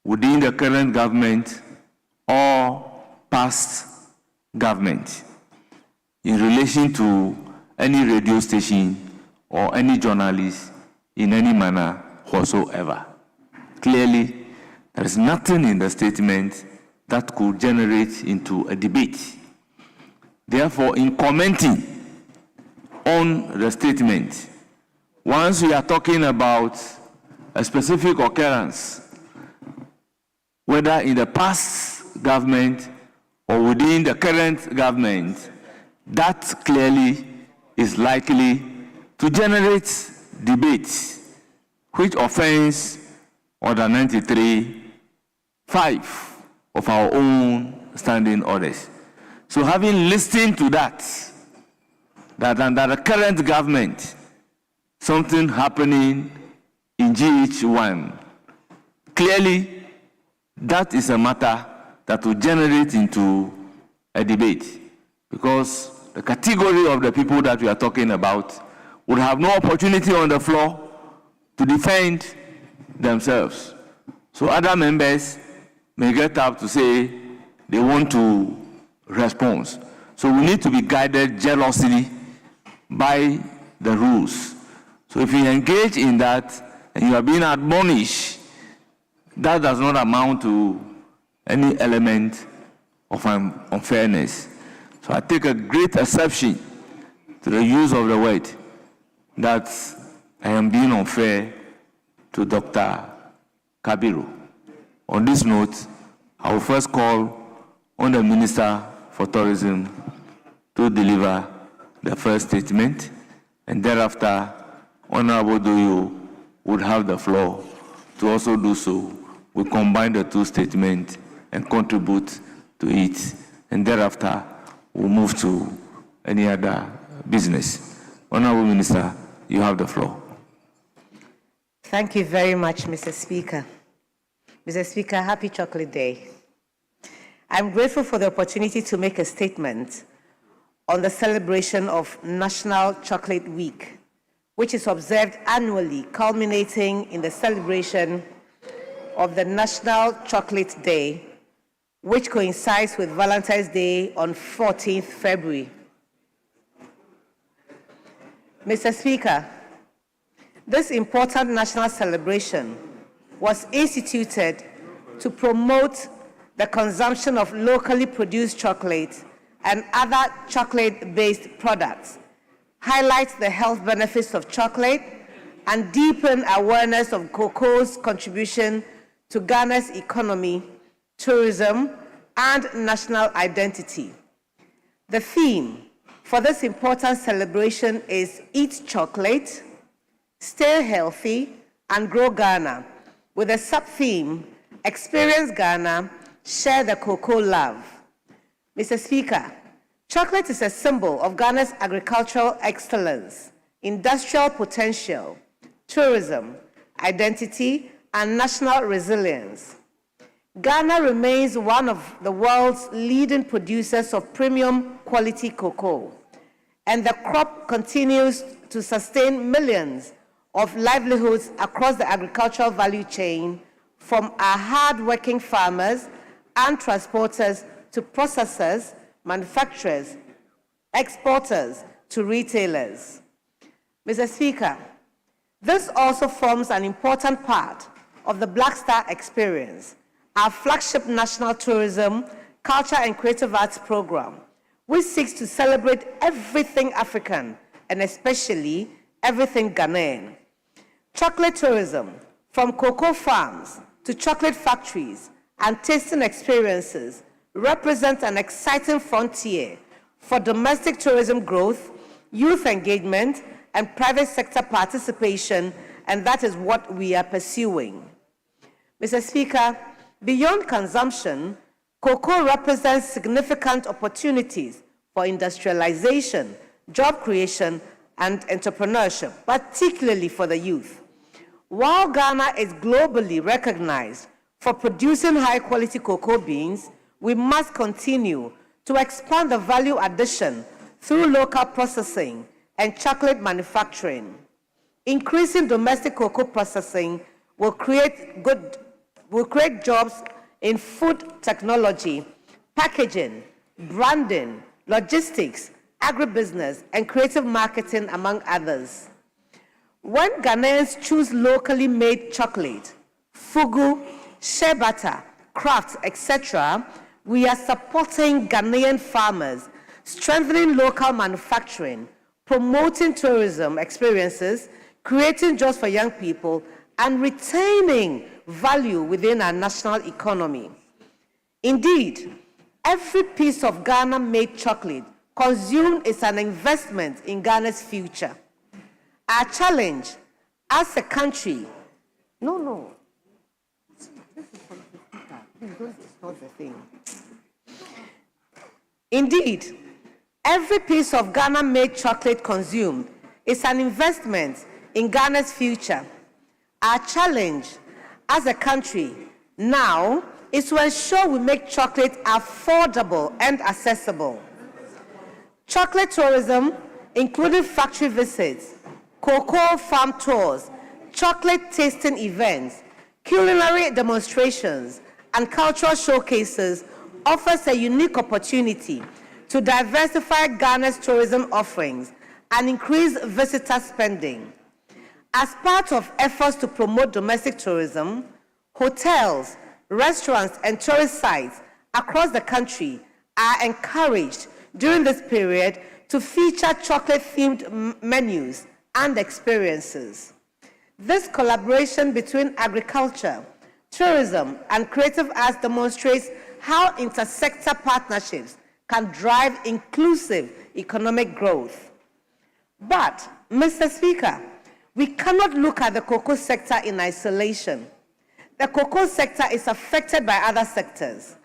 within the current government or past government in relation to any radio station or any journalist in any manner whatsoever. Clearly, there is nothing in the statement that could generate into a debate. Therefore, in commenting on the statement, once we are talking about a specific occurrence, whether in the past government or within the current government, that clearly is likely to generate debate, which offends Order 93(5) of our own standing orders. So having listened to that under the current government, something happening in GH1, clearly that is a matter that will generate into a debate, because the category of the people that we are talking about would have no opportunity on the floor to defend themselves. So other members may get up to say they want to respond. So we need to be guided jealously by the rules. So if you engage in that and you are being admonished, that does not amount to any element of unfairness. So I take a great exception to the use of the word that I am being unfair to Dr. Kabiru. On this note, I will first call on the Minister for Tourism to deliver the first statement, and thereafter, Honorable Doyo would have the floor to also do so. We combine the 2 statements and contribute to it, and thereafter, we'll move to any other business. Honorable Minister, you have the floor. Thank you very much, Mr. Speaker. Mr. Speaker, happy Chocolate Day. I'm grateful for the opportunity to make a statement on the celebration of National Chocolate Week, which is observed annually, culminating in the celebration of the National Chocolate Day, which coincides with Valentine's Day on 14th February. Mr. Speaker, this important national celebration was instituted to promote the consumption of locally produced chocolate and other chocolate-based products, highlight the health benefits of chocolate, and deepen awareness of cocoa's contribution to Ghana's economy, tourism, and national identity. The theme for this important celebration is Eat Chocolate, Stay Healthy, and Grow Ghana, with a sub-theme, Experience Ghana, Share the Cocoa Love. Mr. Speaker, chocolate is a symbol of Ghana's agricultural excellence, industrial potential, tourism, identity, and national resilience. Ghana remains one of the world's leading producers of premium quality cocoa, and the crop continues to sustain millions of livelihoods across the agricultural value chain, from our hard-working farmers and transporters to processors, manufacturers, exporters to retailers. Mr. Speaker, this also forms an important part of the Black Star Experience, our flagship national tourism, culture and creative arts program, which seeks to celebrate everything African and especially everything Ghanaian. Chocolate tourism, from cocoa farms to chocolate factories and tasting experiences, represents an exciting frontier for domestic tourism growth, youth engagement, and private sector participation, and that is what we are pursuing. Mr. Speaker, beyond consumption, cocoa represents significant opportunities for industrialization, job creation, and entrepreneurship, particularly for the youth. While Ghana is globally recognized for producing high-quality cocoa beans, we must continue to expand the value addition through local processing and chocolate manufacturing. Increasing domestic cocoa processing will create jobs in food technology, packaging, branding, logistics, agribusiness, and creative marketing, among others. When Ghanaians choose locally made chocolate, fugu, shea butter, crafts, etc., we are supporting Ghanaian farmers, strengthening local manufacturing, promoting tourism experiences, creating jobs for young people, and retaining value within our national economy. Indeed, every piece of Ghana-made chocolate consumed is an investment in Ghana's future. Our challenge as a country, this is for the speaker. Please don't distort the thing. Indeed, every piece of Ghana-made chocolate consumed is an investment in Ghana's future. Our challenge as a country now is to ensure we make chocolate affordable and accessible. Chocolate tourism, including factory visits, cocoa farm tours, chocolate tasting events, culinary demonstrations, and cultural showcases, offers a unique opportunity to diversify Ghana's tourism offerings and increase visitor spending. As part of efforts to promote domestic tourism, hotels, restaurants, and tourist sites across the country are encouraged during this period to feature chocolate-themed menus and experiences. This collaboration between agriculture, tourism, and creative arts demonstrates how intersector partnerships can drive inclusive economic growth. But, Mr. Speaker, we cannot look at the cocoa sector in isolation. The cocoa sector is affected by other sectors.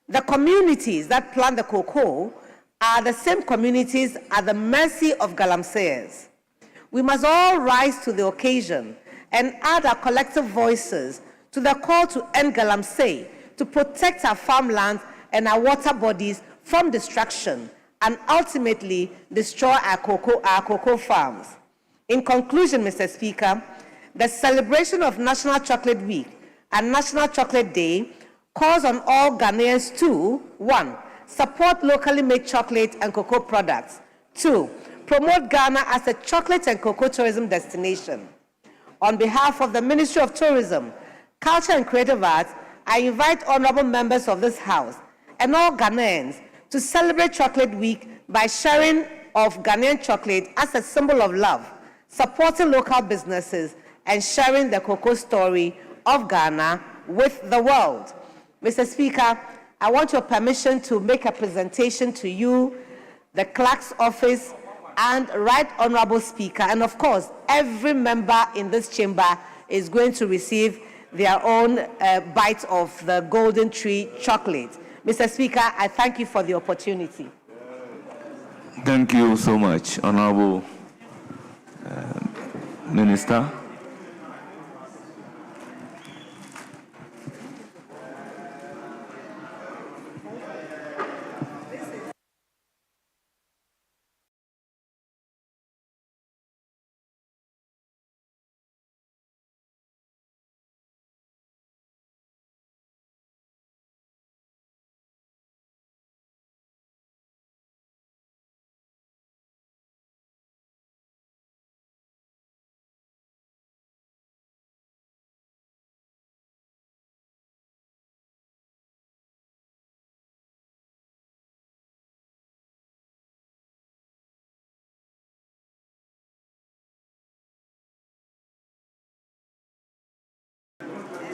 The communities that plant the cocoa are the same communities at the mercy of galamseyers. We must all rise to the occasion and add our collective voices to the call to end galamsey, to protect our farmlands and our water bodies from destruction, and ultimately destroy our cocoa farms. In conclusion, Mr. Speaker, the celebration of National Chocolate Week and National Chocolate Day calls on all Ghanaians to, 1, support locally made chocolate and cocoa products. 2, promote Ghana as a chocolate and cocoa tourism destination. On behalf of the Ministry of Tourism, Culture and Creative Arts, I invite honorable members of this House and all Ghanaians to celebrate Chocolate Week by sharing of Ghanaian chocolate as a symbol of love, supporting local businesses, and sharing the cocoa story of Ghana with the world. Mr. Speaker, I want your permission to make a presentation to you, the clerk's office, and Right Honorable Speaker, and of course, every member in this chamber is going to receive their own bite of the Golden Tree chocolate. Mr. Speaker, I thank you for the opportunity. Thank you so much, Honorable Minister.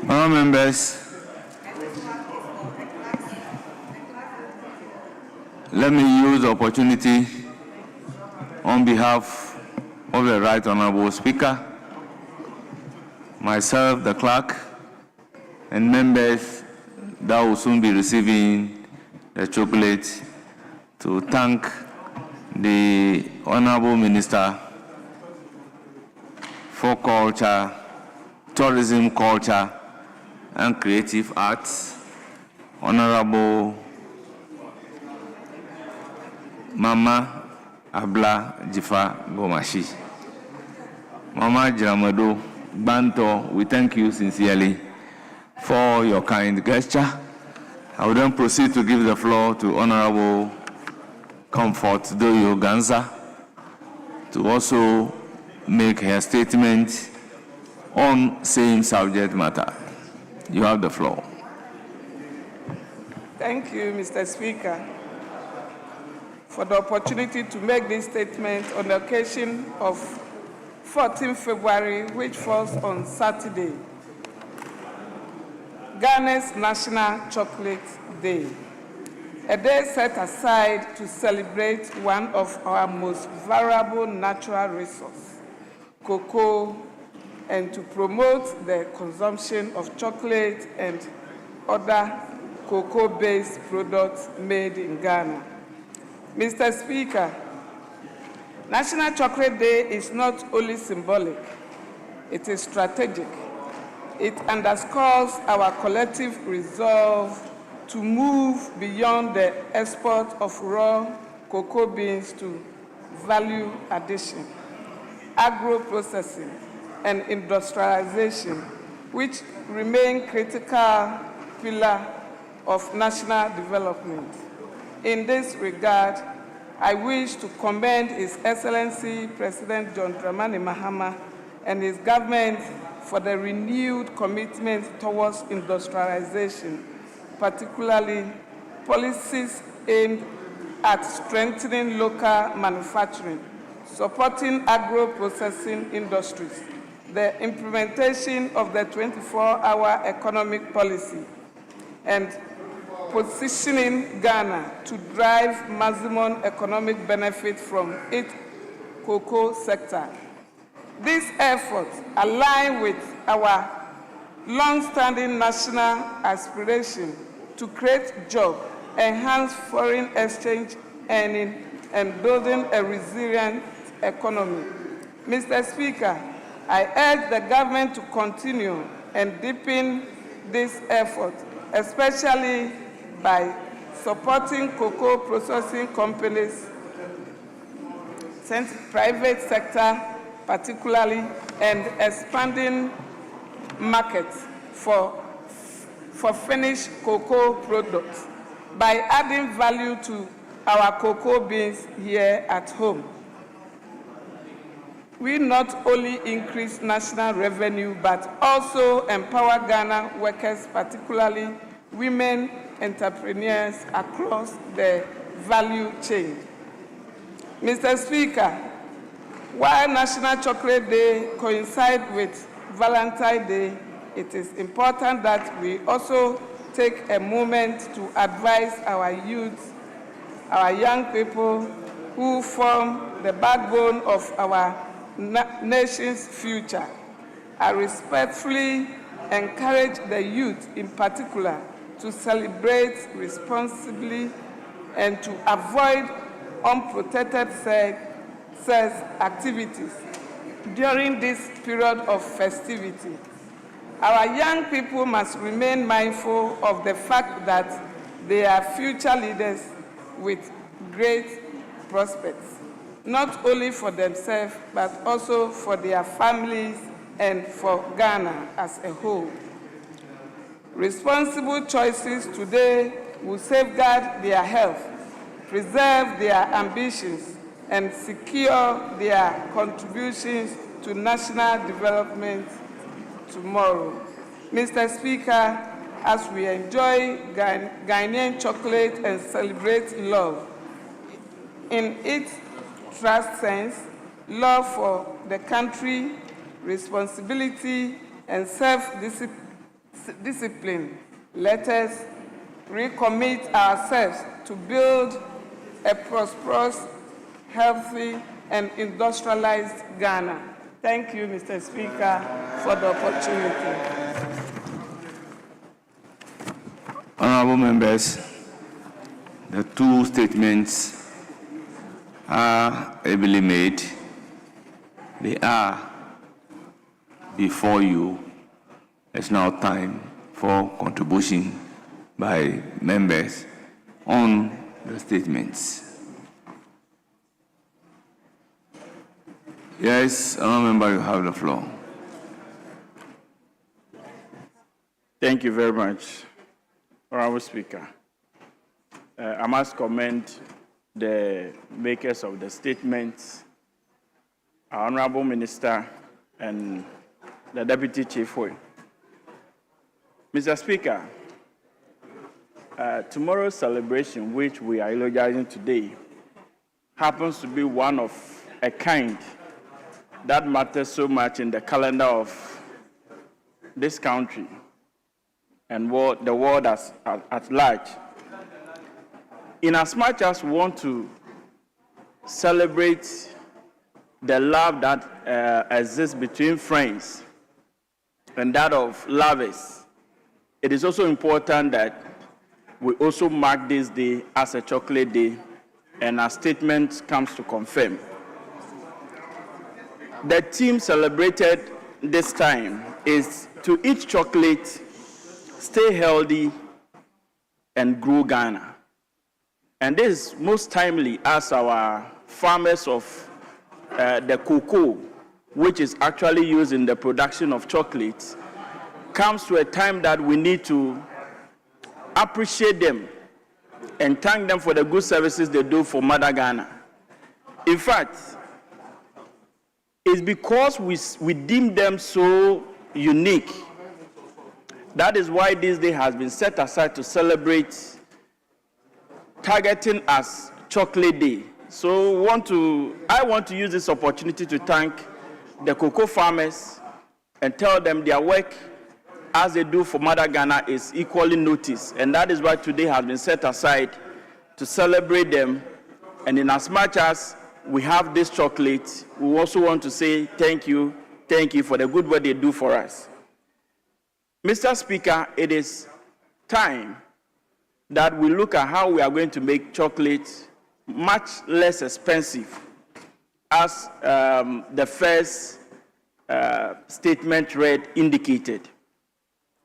Honourable members, let me use the opportunity on behalf of the Right Honourable Speaker, myself, the clerk, and members that will soon be receiving the chocolate to thank the Honourable Minister for Culture, Tourism, Culture, and Creative Arts, Honourable Mama Abla Jifa Gomashi. Mama Jiramado Banto, we thank you sincerely for your kind gesture. I will then proceed to give the floor to Honourable Comfort Doyo Ganza to also make her statement on same subject matter. You have the floor. Thank you, Mr. Speaker, for the opportunity to make this statement on the occasion of 14 February, which falls on Saturday, Ghana's National Chocolate Day, a day set aside to celebrate one of our most valuable natural resources, cocoa, and to promote the consumption of chocolate and other cocoa-based products made in Ghana. Mr. Speaker, National Chocolate Day is not only symbolic, it is strategic. It underscores our collective resolve to move beyond the export of raw cocoa beans to value addition, agro-processing, and industrialization, which remain critical pillars of national development. In this regard, I wish to commend His Excellency President John Dramani Mahama and his government for the renewed commitment towards industrialization, particularly policies aimed at strengthening local manufacturing, supporting agro-processing industries, the implementation of the 24-hour economic policy, and positioning Ghana to drive maximum economic benefit from its cocoa sector. These efforts align with our long-standing national aspiration to create jobs, enhance foreign exchange earning, and building a resilient economy. Mr. Speaker, I urge the government to continue and deepen this effort, especially by supporting cocoa processing companies, private sector particularly, and expanding markets for finished cocoa products by adding value to our cocoa beans here at home. We not only increase national revenue, but also empower Ghana workers, particularly women entrepreneurs across the value chain. Mr. Speaker, while National Chocolate Day coincides with Valentine's Day, it is important that we also take a moment to advise our youth, our young people who form the backbone of our nation's future. I respectfully encourage the youth in particular to celebrate responsibly and to avoid unprotected sex activities during this period of festivity. Our young people must remain mindful of the fact that they are future leaders with great prospects, not only for themselves, but also for their families and for Ghana as a whole. Responsible choices today will safeguard their health, preserve their ambitions, and secure their contributions to national development tomorrow. Mr. Speaker, as we enjoy Ghanaian chocolate and celebrate love, in its trust sense, love for the country, responsibility, and discipline, let us recommit ourselves to build a prosperous, healthy, and industrialized Ghana. Thank you, Mr. Speaker, for the opportunity. Honorable members, the two statements are ably made. They are before you. It's now time for contribution by members on the statements. Yes, honorable member, you have the floor. Thank you very much, Honorable Speaker. I must commend the makers of the statements, our Honorable Minister and the Deputy Chief Whip. Mr. Speaker, tomorrow's celebration, which we are eulogizing today, happens to be one of a kind that matters so much in the calendar of this country and the world at large. In as much as we want to celebrate the love that exists between friends and that of lovers, it is also important that we also mark this day as a chocolate day, and our statement comes to confirm. The theme celebrated this time is to eat chocolate, stay healthy, and grow Ghana. And this is most timely as our farmers of the cocoa, which is actually used in the production of chocolate, comes to a time that we need to appreciate them and thank them for the good services they do for Mother Ghana. In fact, it's because we deem them so unique. That is why this day has been set aside to celebrate, targeting as Chocolate Day. So I want to use this opportunity to thank the cocoa farmers and tell them their work as they do for Mother Ghana is equally noticed. And that is why today has been set aside to celebrate them. And in as much as we have this chocolate, we also want to say thank you for the good work they do for us. Mr. Speaker, it is time that we look at how we are going to make chocolate much less expensive, as the first statement read indicated.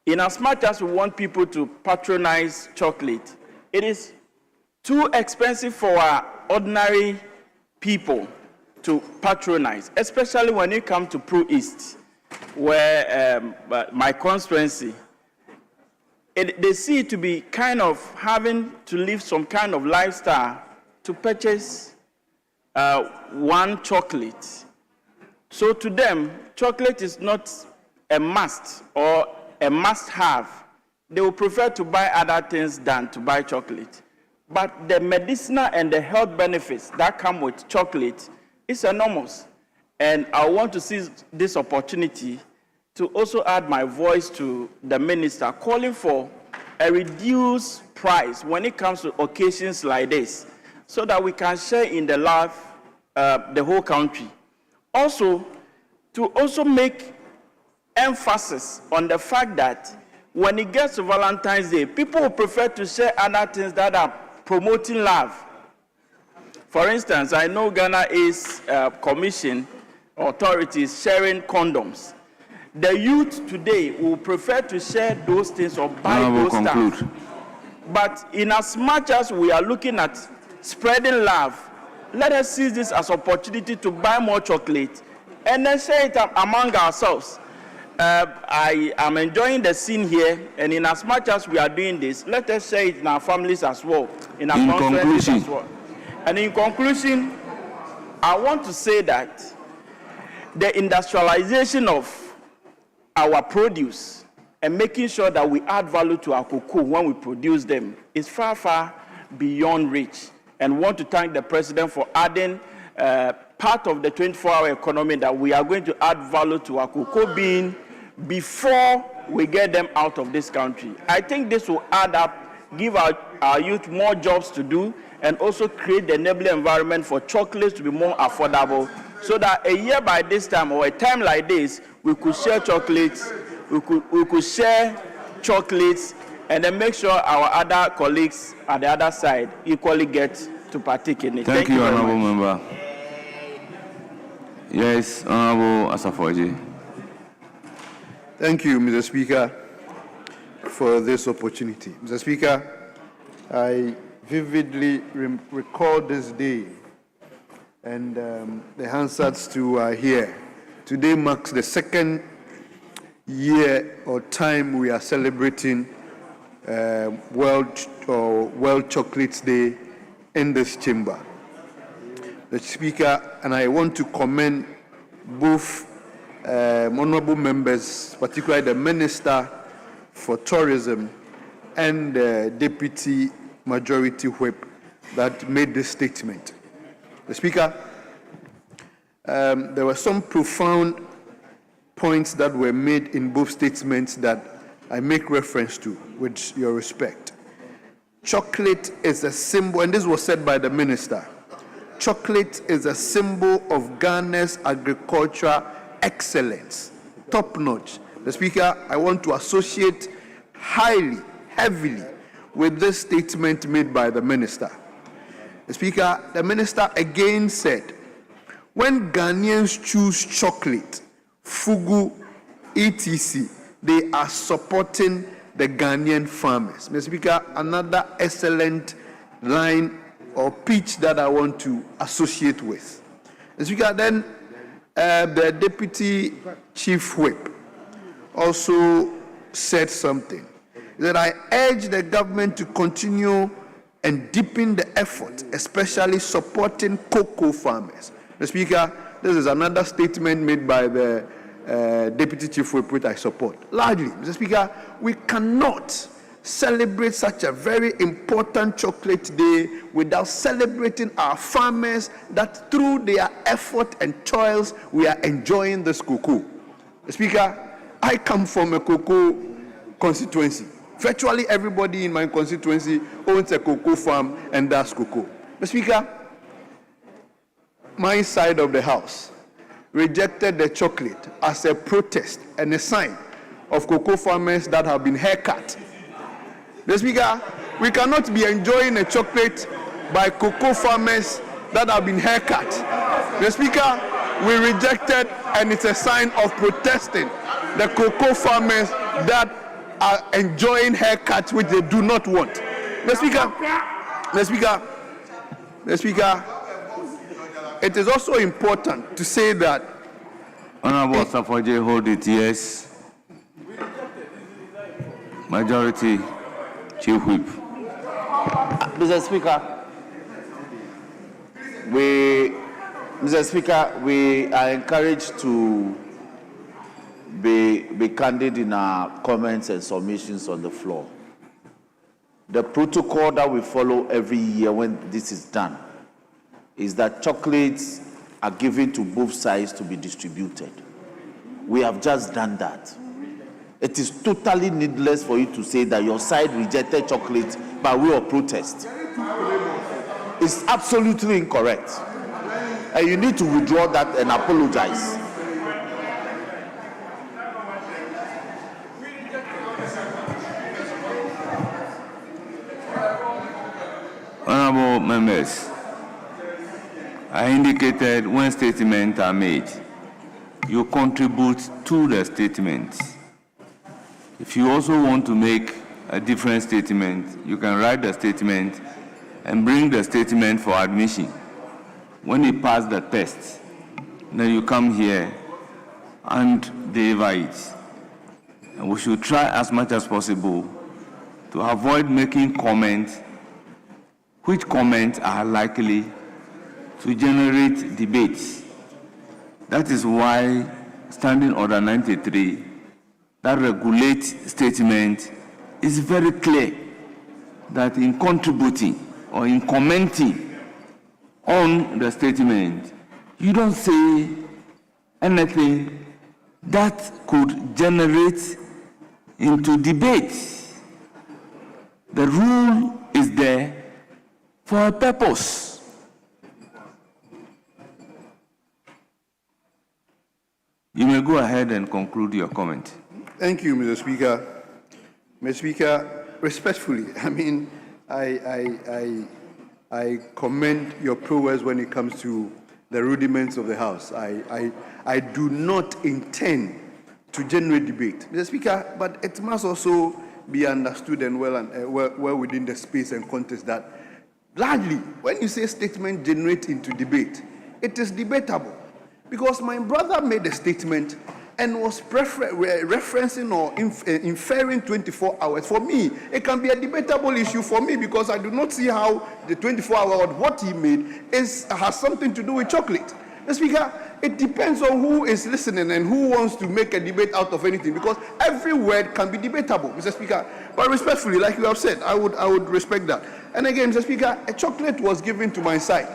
In as much as we want people to patronize chocolate, it is too expensive for our ordinary people to patronize, especially when it comes to Pro East, where my constituency, they see it to be kind of having to live some kind of lifestyle to purchase one chocolate. So to them, chocolate is not a must or a must-have. They will prefer to buy other things than to buy chocolate. But the medicinal and the health benefits that come with chocolate is enormous. And I want to seize this opportunity to also add my voice to the minister, calling for a reduced price when it comes to occasions like this, so that we can share in the love the whole country. Also, to also make emphasis on the fact that when it gets to Valentine's Day, people will prefer to share other things that are promoting love. For instance, I know Ghana is commission authorities sharing condoms. The youth today will prefer to share those things or buy those stuff. But in as much as we are looking at spreading love, let us seize this as an opportunity to buy more chocolate and then share it among ourselves. I am enjoying the scene here, and in as much as we are doing this, let us share it in our families as well, in our conferences as well. And in conclusion, I want to say that the industrialization of our produce and making sure that we add value to our cocoa when we produce them is far, far beyond reach. And want to thank the President for adding part of the 24-hour economy that we are going to add value to our cocoa bean before we get them out of this country. I think this will add up, give our youth more jobs to do, and also create the enabling environment for chocolates to be more affordable, so that a year by this time or a time like this, we could share chocolates, we could share chocolates, and then make sure our other colleagues at the other side equally get to partake in it. Thank you, Honorable Member. Yes, Honorable Asafoji. Thank you, Mr. Speaker, for this opportunity. Mr. Speaker, I vividly recall this day, and the Hansards too are here. Today marks the second year or time we are celebrating World Chocolates Day in this chamber. The Speaker, and I want to commend both honorable members, particularly the Minister for Tourism and the Deputy Majority Whip that made this statement. The Speaker, there were some profound points that were made in both statements that I make reference to, with your respect. Chocolate is a symbol, and this was said by the Minister. Chocolate is a symbol of Ghana's agricultural excellence, top notch. The Speaker, I want to associate heavily with this statement made by the Minister. The Speaker, the Minister again said, when Ghanaians choose chocolate, fugu, etc., they are supporting the Ghanaian farmers. Mr. Speaker, another excellent line or pitch that I want to associate with. Mr. Speaker, then the Deputy Chief Whip also said something, that I urge the government to continue and deepen the effort, especially supporting cocoa farmers. Mr. Speaker, this is another statement made by the Deputy Chief Whip, which I support. Largely, Mr. Speaker, we cannot celebrate such a very important chocolate day without celebrating our farmers that through their effort and toils, we are enjoying this cocoa. Mr. Speaker, I come from a cocoa constituency. Virtually everybody in my constituency owns a cocoa farm and does cocoa. Mr. Speaker, my side of the house rejected the chocolate as a protest and a sign of cocoa farmers that have been haircut. Mr. Speaker, we cannot be enjoying a chocolate by cocoa farmers that have been haircut. Mr. Speaker, we rejected, and it's a sign of protesting the cocoa farmers that are enjoying haircuts which they do not want. Mr. Speaker, it is also important to say that Honorable Safoje, hold it, yes. Majority Chief Whip. Mr. Speaker, we are encouraged to be candid in our comments and submissions on the floor. The protocol that we follow every year when this is done is that chocolates are given to both sides to be distributed. We have just done that. It is totally needless for you to say that your side rejected chocolate by way of protest. It's absolutely incorrect. And you need to withdraw that and apologize. Honorable members, I indicated when statements are made, you contribute to the statement. If you also want to make a different statement, you can write the statement and bring the statement for admission. When you pass the test, then you come here and deliver it. And we should try as much as possible to avoid making comments which comments are likely to generate debates. That is why Standing Order 93 that regulates statement is very clear that in contributing or in commenting on the statement, you don't say anything that could generate into debate. The rule is there for a purpose. You may go ahead and conclude your comment. Thank you, Mr. Speaker. Mr. Speaker, respectfully, I commend your prowess when it comes to the rudiments of the House. I do not intend to generate debate, Mr. Speaker, but it must also be understood and well within the space and context that largely, when you say statement generate into debate, it is debatable. Because my brother made a statement and was referencing or inferring 24 hours. For me, it can be a debatable issue for me because I do not see how the 24-hour what he made has something to do with chocolate. Mr. Speaker, it depends on who is listening and who wants to make a debate out of anything, because every word can be debatable, Mr. Speaker. But respectfully, like you have said, I would respect that. And again, Mr. Speaker, a chocolate was given to my side,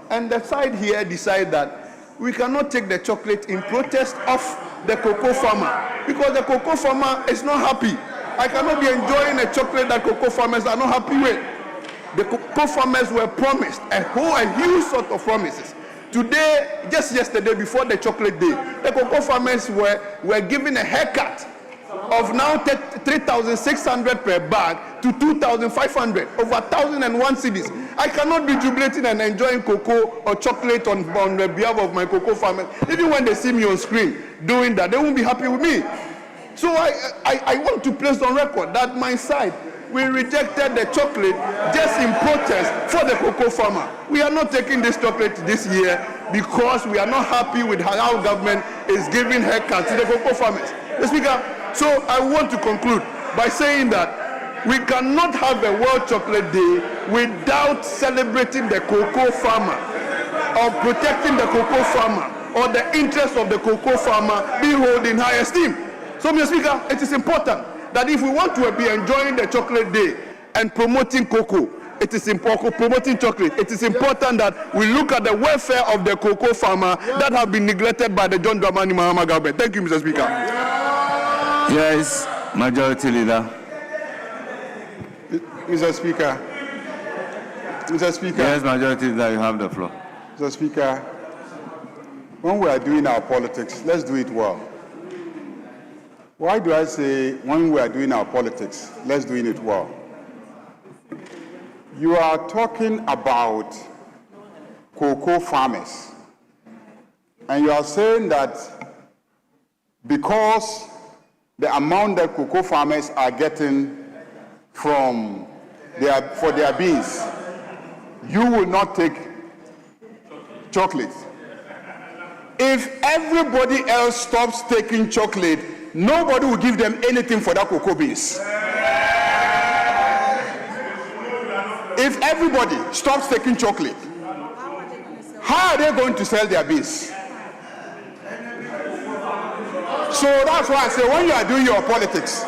and the side here decided that we cannot take the chocolate in protest of the cocoa farmer, because the cocoa farmer is not happy. I cannot be enjoying a chocolate that cocoa farmers are not happy with. The cocoa farmers were promised a huge sort of promises. Today, just yesterday, before the chocolate day, the cocoa farmers were given a haircut of now 3,600 per bag to 2,500, over 1,001 cedis. I cannot be jubilating and enjoying cocoa or chocolate on the behalf of my cocoa farmers. Even when they see me on screen doing that, they won't be happy with me. So I want to place on record that my side, we rejected the chocolate just in protest for the cocoa farmer. We are not taking this chocolate this year because we are not happy with how our government is giving haircuts to the cocoa farmers. Mr. Speaker, so I want to conclude by saying that we cannot have a World Chocolate Day without celebrating the cocoa farmer or protecting the cocoa farmer or the interests of the cocoa farmer being held in high esteem. So, Mr. Speaker, it is important that if we want to be enjoying the chocolate day and promoting cocoa, it is important, promoting chocolate, it is important that we look at the welfare of the cocoa farmer that have been neglected by the John Dramani Mahama government. Thank you, Mr. Speaker. Yes, Majority Leader. Mr. Speaker. Mr. Speaker. Yes, Majority Leader, you have the floor. Mr. Speaker, when we are doing our politics, let's do it well. Why do I say when we are doing our politics, let's do it well? You are talking about cocoa farmers, and you are saying that because the amount that cocoa farmers are getting for their beans, you will not take chocolate. If everybody else stops taking chocolate, nobody will give them anything for that cocoa beans. If everybody stops taking chocolate, how are they going to sell their beans? So that's why I say when you are doing your politics,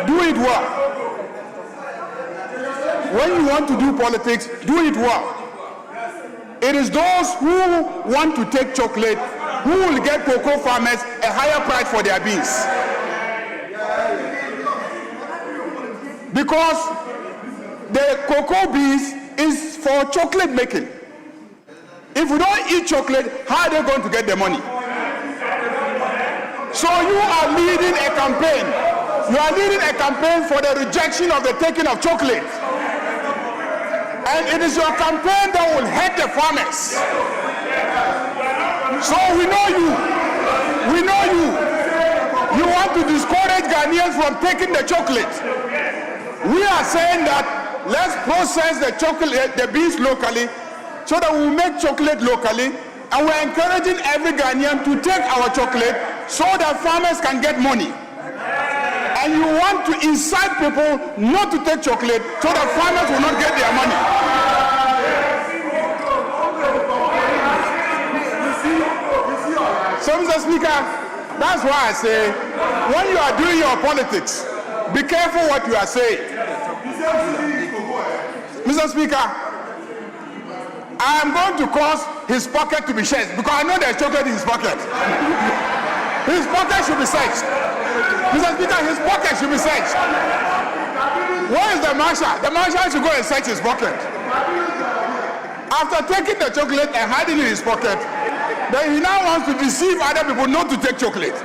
do it well. When you want to do politics, do it well. It is those who want to take chocolate who will get cocoa farmers a higher price for their beans. Because the cocoa beans is for chocolate making. If we don't eat chocolate, how are they going to get the money? So you are leading a campaign. You are leading a campaign for the rejection of the taking of chocolate. And it is your campaign that will hurt the farmers. So we know you. We know you. You want to discourage Ghanaians from taking the chocolate. We are saying that let's process the chocolate, the beans locally, so that we will make chocolate locally, and we're encouraging every Ghanaian to take our chocolate so that farmers can get money. And you want to incite people not to take chocolate so that farmers will not get their money. So, Mr. Speaker, that's why I say, when you are doing your politics, be careful what you are saying. Mr. Speaker, I am going to cause his pocket to be searched because I know there's chocolate in his pocket. His pocket should be searched. Mr. Speaker, his pocket should be searched. Where is the marshal? The marshal should go and search his pocket. After taking the chocolate and hiding it in his pocket, then he now wants to deceive other people not to take chocolate.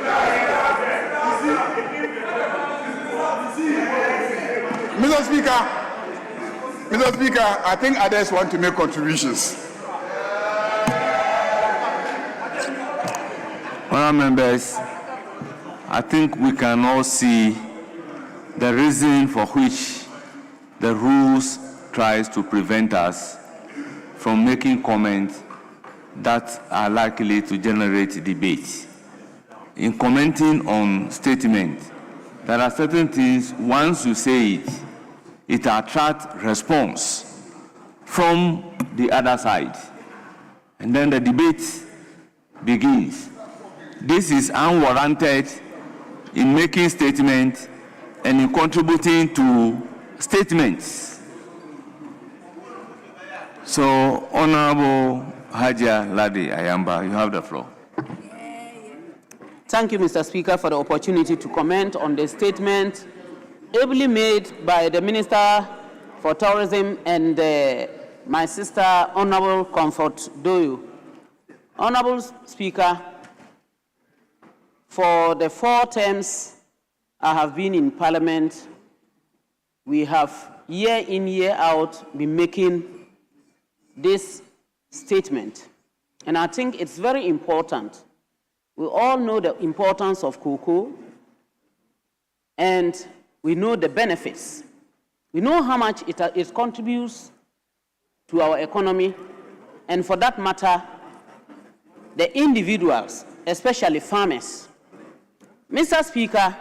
Mr. Speaker, I think others want to make contributions. Honourable members, I think we can all see the reason for which the rules tries to prevent us from making comments that are likely to generate debate. In commenting on statements, there are certain things, once you say it, it attracts response from the other side. And then the debate begins. This is unwarranted in making statements and in contributing to statements. So, Honorable Hajia Ladi Ayamba, you have the floor. Thank you, Mr. Speaker, for the opportunity to comment on the statement ably made by the Minister for Tourism and my sister, Honorable Comfort Doyo. Honorable Speaker, for the 4 terms I have been in Parliament, we have year in, year out been making this statement. And I think it's very important. We all know the importance of cocoa, and we know the benefits. We know how much it contributes to our economy, and for that matter, the individuals, especially farmers. Mr. Speaker,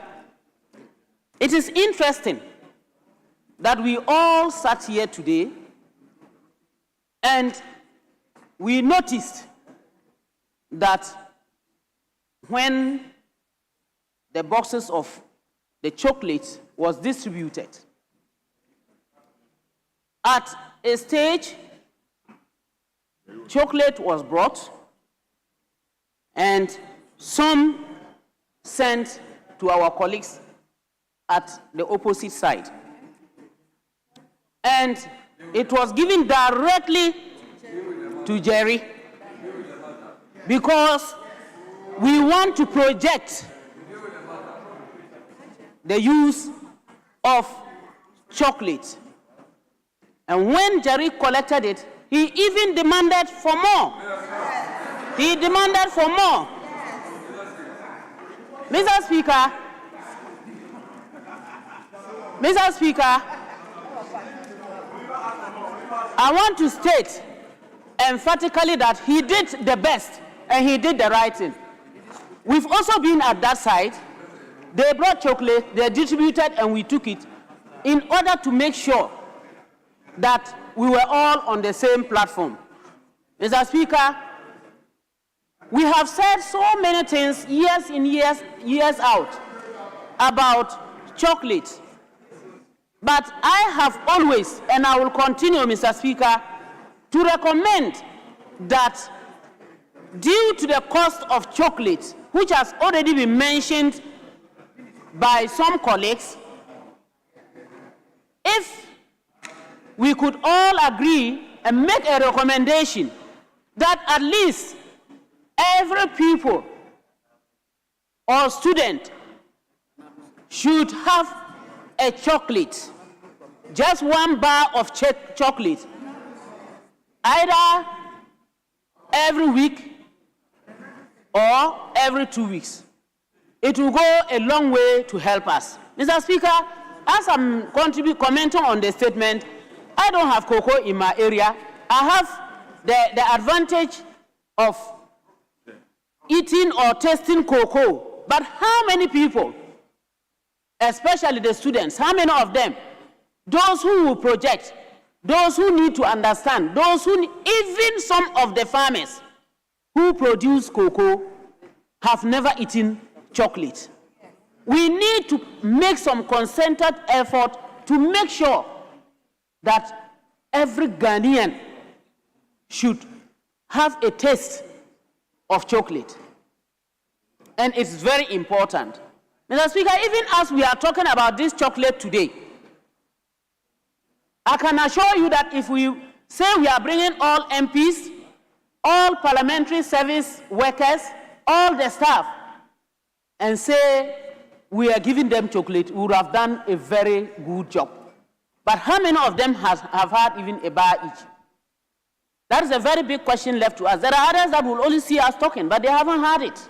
it is interesting that we all sat here today and we noticed that when the boxes of the chocolate was distributed, at a stage, chocolate was brought and some sent to our colleagues at the opposite side. And it was given directly to Jerry because we want to project the use of chocolate. And when Jerry collected it, he even demanded for more. He demanded for more. Mr. Speaker, I want to state emphatically that he did the best and he did the right thing. We've also been at that side. They brought chocolate, they distributed, and we took it in order to make sure that we were all on the same platform. Mr. Speaker, we have said so many things years in, years out about chocolate. But I have always, and I will continue, Mr. Speaker, to recommend that due to the cost of chocolate, which has already been mentioned by some colleagues, if we could all agree and make a recommendation that at least every pupil or student should have a chocolate, just 1 bar of chocolate, either every week or every 2 weeks. It will go a long way to help us. Mr. Speaker, as I'm commenting on the statement, I don't have cocoa in my area. I have the advantage of eating or tasting cocoa. But how many people, especially the students, how many of them, those who will project, those who need to understand, those who, even some of the farmers who produce cocoa have never eaten chocolate? We need to make some concerted effort to make sure that every Ghanaian should have a taste of chocolate. And it's very important. Mr. Speaker, even as we are talking about this chocolate today, I can assure you that if we say we are bringing all MPs, all parliamentary service workers, all the staff, and say we are giving them chocolate, we would have done a very good job. But how many of them have had even a bar each? That is a very big question left to us. There are others that will only see us talking, but they haven't had it.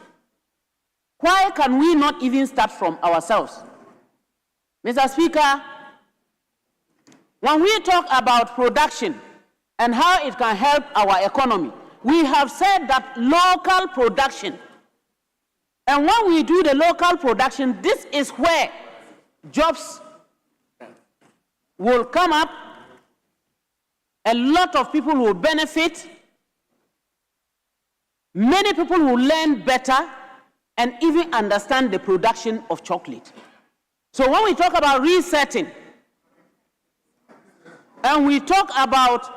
Why can we not even start from ourselves? Mr. Speaker, when we talk about production and how it can help our economy, we have said that local production. And when we do the local production, this is where jobs will come up, a lot of people will benefit, many people will learn better and even understand the production of chocolate. So when we talk about resetting, and we talk about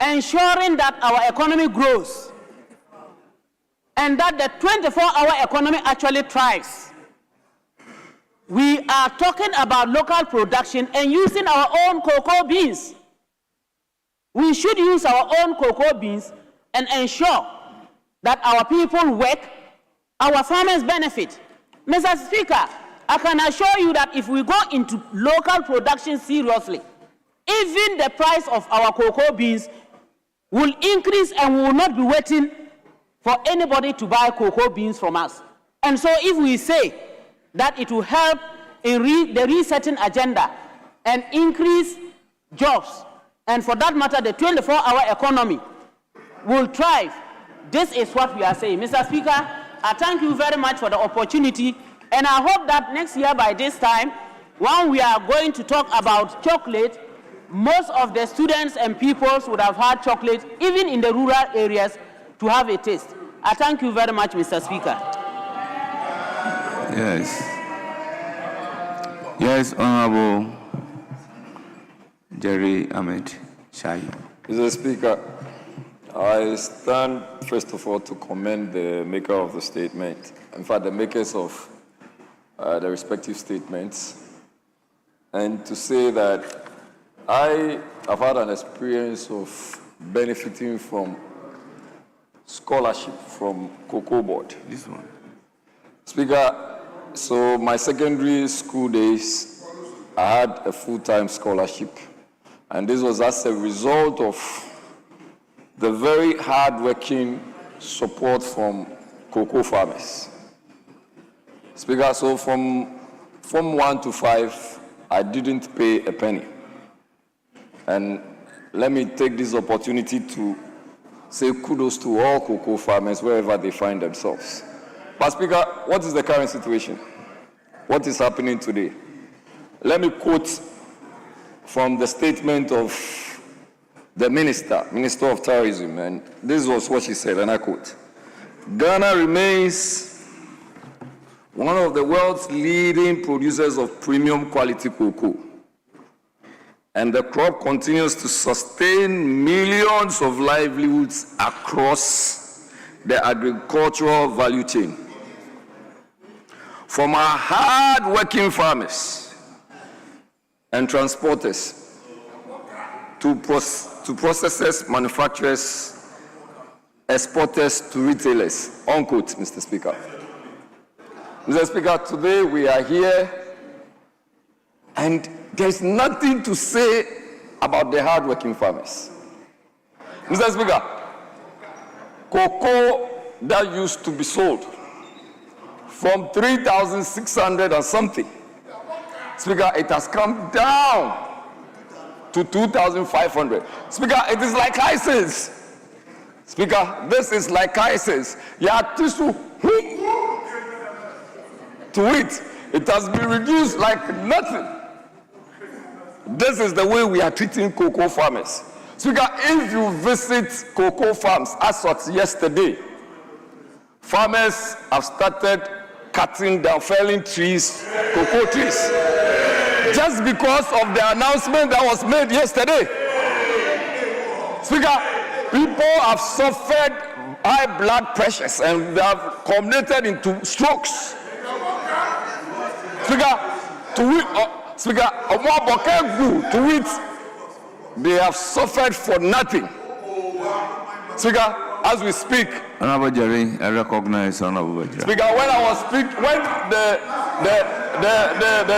ensuring that our economy grows, and that the 24-hour economy actually thrives, we are talking about local production and using our own cocoa beans. We should use our own cocoa beans and ensure that our people work, our farmers benefit. Mr. Speaker, I can assure you that if we go into local production seriously, even the price of our cocoa beans will increase and we will not be waiting for anybody to buy cocoa beans from us. And so if we say that it will help in the resetting agenda and increase jobs, and for that matter, the 24-hour economy will thrive, this is what we are saying. Mr. Speaker, I thank you very much for the opportunity, and I hope that next year by this time, when we are going to talk about chocolate, most of the students and pupils would have had chocolate, even in the rural areas, to have a taste. I thank you very much, Mr. Speaker. Yes. Yes, Honorable Jerry Ahmed Shai. Mr. Speaker, I stand first of all to commend the maker of the statement, in fact, the makers of the respective statements, and to say that I have had an experience of benefiting from scholarship from Cocoa Board. This one. Speaker, so my secondary school days, I had a full-time scholarship, and this was as a result of the very hard-working support from cocoa farmers. Speaker, so from 1 to 5, I didn't pay a penny. And let me take this opportunity to say kudos to all cocoa farmers wherever they find themselves. But Speaker, what is the current situation? What is happening today? Let me quote from the statement of the Minister of Tourism, and this was what she said, and I quote, "Ghana remains one of the world's leading producers of premium quality cocoa, and the crop continues to sustain millions of livelihoods across the agricultural value chain. From our hard-working farmers and transporters to processors, manufacturers, exporters to retailers," unquote, Mr. Speaker. Mr. Speaker, today we are here and there's nothing to say about the hard-working farmers. Mr. Speaker, cocoa that used to be sold from 3,600 and something, Speaker, it has come down to 2,500. Speaker, it is like ISIS. Speaker, this is like ISIS. Yeah, tissue to it. It has been reduced like nothing. This is the way we are treating cocoa farmers. Speaker, if you visit cocoa farms as of yesterday, farmers have started cutting down, felling trees, cocoa trees, just because of the announcement that was made yesterday. Speaker, people have suffered high blood pressures and they have culminated into strokes. Speaker, to which they have suffered for nothing. Speaker, as we speak. Honorable Jerry, I recognize Honorable Jerry. Speaker, when I was speaking, when the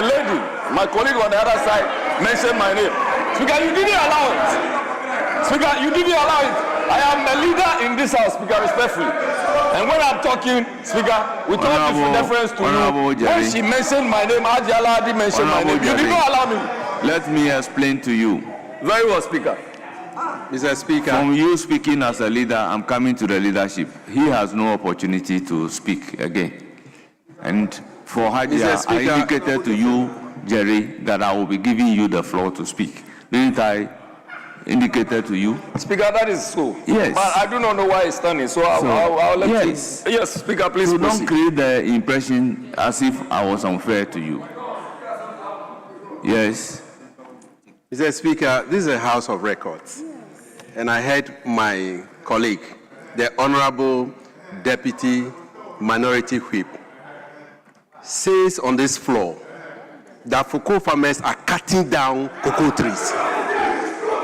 lady, my colleague on the other side, mentioned my name, Speaker, you didn't allow it. Speaker, you didn't allow it. I am a leader in this house, Speaker, respectfully. And when I'm talking, Speaker, with all due deference to you, when she mentioned my name, Haji Aladi mentioned my name, you did not allow me. Let me explain to you. Very well, Speaker. Mr. Speaker, from you speaking as a leader, I'm coming to the leadership. He has no opportunity to speak again. And for Hajia, I indicated to you, Jerry, that I will be giving you the floor to speak. Didn't I indicate to you? Speaker, that is so. Yes. But I do not know why he's standing, so I'll let you. Yes, Speaker, please So proceed. don't create the impression as if I was unfair to you. Yes. Mr. Speaker, this is a House of Records. And I heard my colleague, the Honorable Deputy Minority Whip, says on this floor that cocoa farmers are cutting down cocoa trees.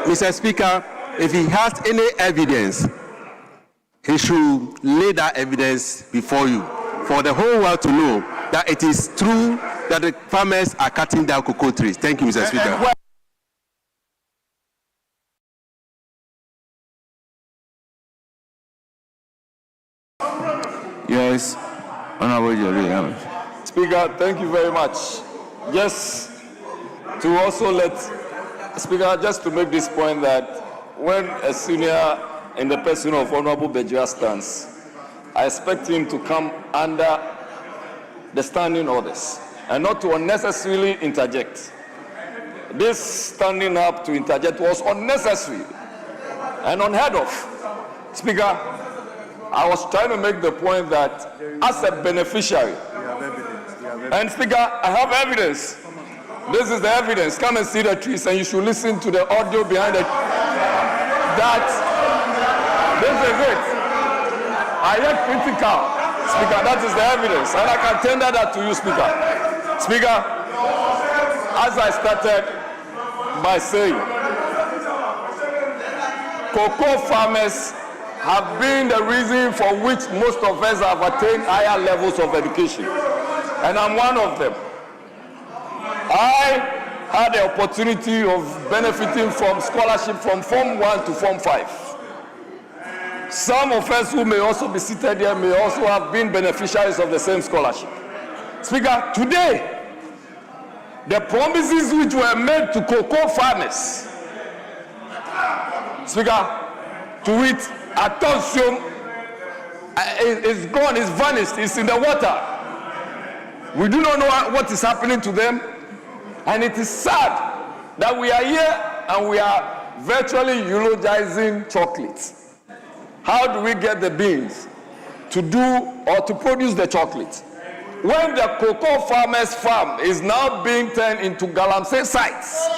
Mr. Speaker, if he has any evidence, he should lay that evidence before you for the whole world to know that it is true that the farmers are cutting down cocoa trees. Thank you, Mr. Speaker. Yes, Honorable Jerry. Speaker, thank you very much. Just to also Speaker, just to make this point that when a senior in the person of Honorable Bejia stands, I expect him to come under the standing orders and not to unnecessarily interject. This standing up to interject was unnecessary and unheard of. Speaker, I was trying to make the point that as a beneficiary, and Speaker, I have evidence. This is the evidence. Come and see the trees, and you should listen to the audio behind it. That this is it. I am critical, Speaker. That is the evidence, and I can tender that to you, Speaker. Speaker, as I started by saying, cocoa farmers have been the reason for which most of us have attained higher levels of education, and I'm one of them. I had the opportunity of benefiting from scholarship from Form 1 to Form 5. Some of us who may also be seated here may also have been beneficiaries of the same scholarship. Speaker, today, the promises which were made to cocoa farmers, Speaker, to which attention is gone, is vanished, is in the water. We do not know what is happening to them, and it is sad that we are here and we are virtually eulogizing chocolates. How do we get the beans to do or to produce the chocolate when the cocoa farmers' farm is now being turned into galamsey sites?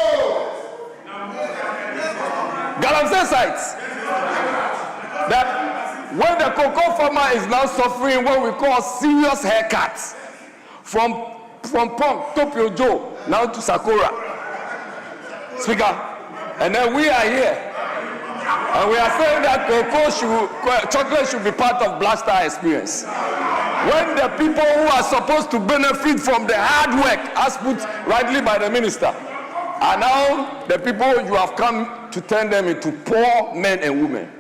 Galamsey sites. That when the cocoa farmer is now suffering what we call serious haircuts from Pong, Tokyo Joe, now to Sakura. Speaker, and then we are here, and we are saying that chocolate should be part of Blaster experience. When the people who are supposed to benefit from the hard work, as put rightly by the minister, are now the people you have come to turn them into poor men and women.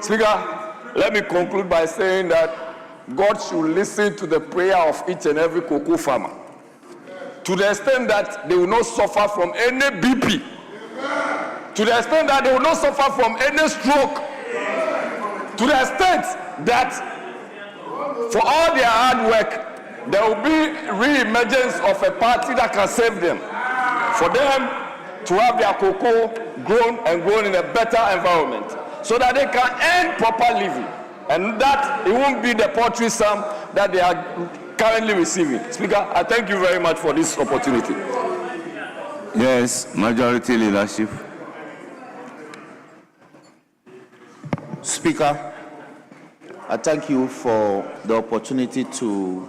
Speaker, let me conclude by saying that God should listen to the prayer of each and every cocoa farmer, to the extent that they will not suffer from any BP, to the extent that they will not suffer from any stroke, to the extent that for all their hard work, there will be re-emergence of a party that can save them, for them to have their cocoa grown and grown in a better environment, so that they can earn proper living, and that it won't be the poultry sum that they are currently receiving. Speaker, I thank you very much for this opportunity. Yes, majority leadership. Speaker, I thank you for the opportunity to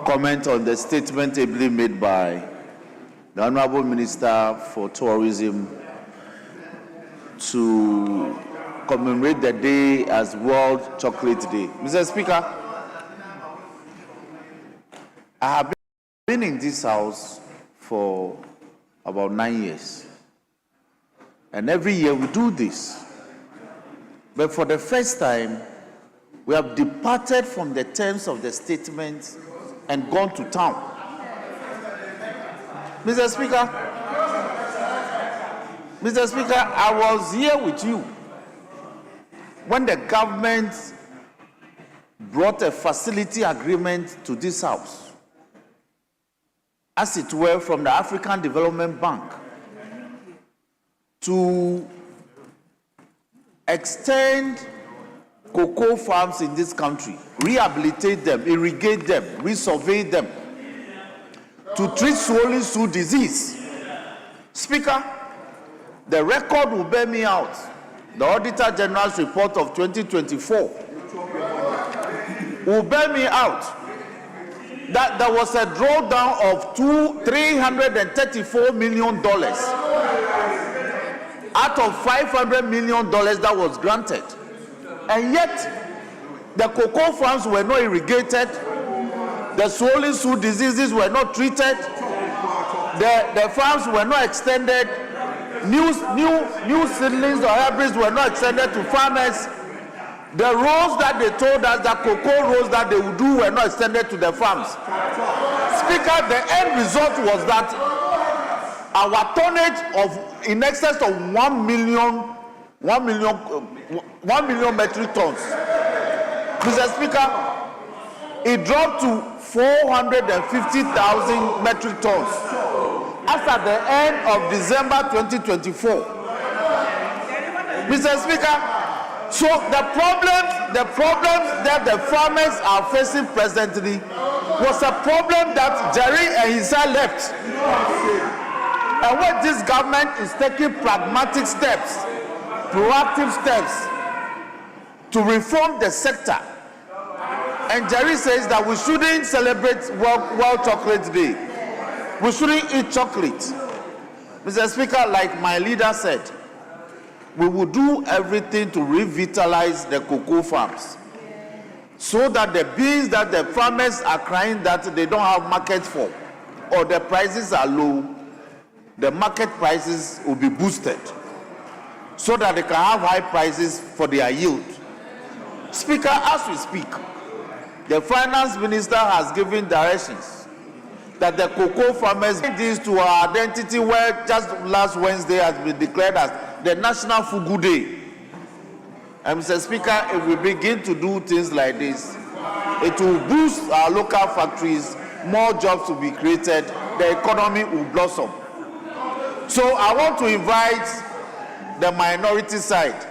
comment on the statement ably made by the Honorable Minister for Tourism to commemorate the day as World Chocolate Day. Mr. Speaker, I have been in this house for about 9 years. And every year we do this. But for the first time, we have departed from the terms of the statement and gone to town. Mr. Speaker, I was here with you when the government brought a facility agreement to this house, as it were from the African Development Bank, to extend cocoa farms in this country, rehabilitate them, irrigate them, resurvey them, to treat swollen shoe disease. Speaker, the record will bear me out. The Auditor General's report of 2024 will bear me out that there was a drawdown of $334 million out of $500 million that was granted. And yet, the cocoa farms were not irrigated, the swollen shoe diseases were not treated, the farms were not extended, new seedlings or hybrids were not extended to farmers. The rows that they told us, the cocoa rows that they would do, were not extended to the farms. Speaker, the end result was that our tonnage of in excess of 1 million metric tons. Mr. Speaker, it dropped to 450,000 metric tons as at the end of December 2024. Mr. Speaker, so the problems that the farmers are facing presently was a problem that Jerry and his side left. And when this government is taking pragmatic steps, proactive steps to reform the sector, and Jerry says that we shouldn't celebrate World Chocolate Day. We shouldn't eat chocolate. Mr. Speaker, like my leader said, we will do everything to revitalize the cocoa farms so that the beans that the farmers are crying that they don't have market for, or the prices are low, the market prices will be boosted so that they can have high prices for their yield. Speaker, as we speak, the finance minister has given directions that the cocoa farmers this to our identity, where just last Wednesday has been declared as the National Fugu Day. And Mr. Speaker, if we begin to do things like this, it will boost our local factories, more jobs will be created, the economy will blossom. So I want to invite the minority side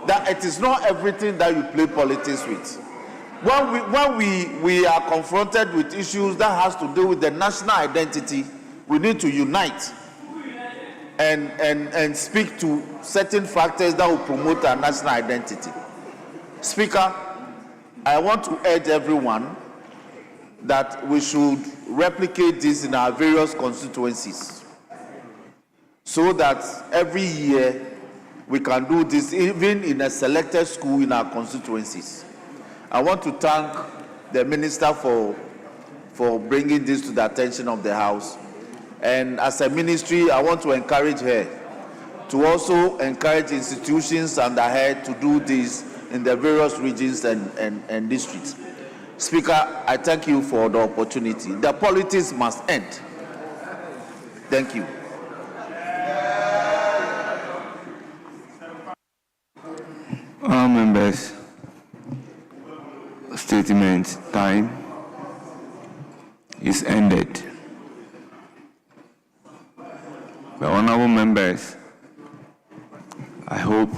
that it is not everything that you play politics with. When we are confronted with issues that has to do with the national identity, we need to unite and speak to certain factors that will promote our national identity. Speaker, I want to urge everyone that we should replicate this in our various constituencies so that every year we can do this even in a selected school in our constituencies. I want to thank the minister for bringing this to the attention of the House. And as a ministry, I want to encourage her to also encourage institutions under her to do this in the various regions and districts. Speaker, I thank you for the opportunity. The politics must end. Thank you. All members, statement time is ended. The honorable members, I hope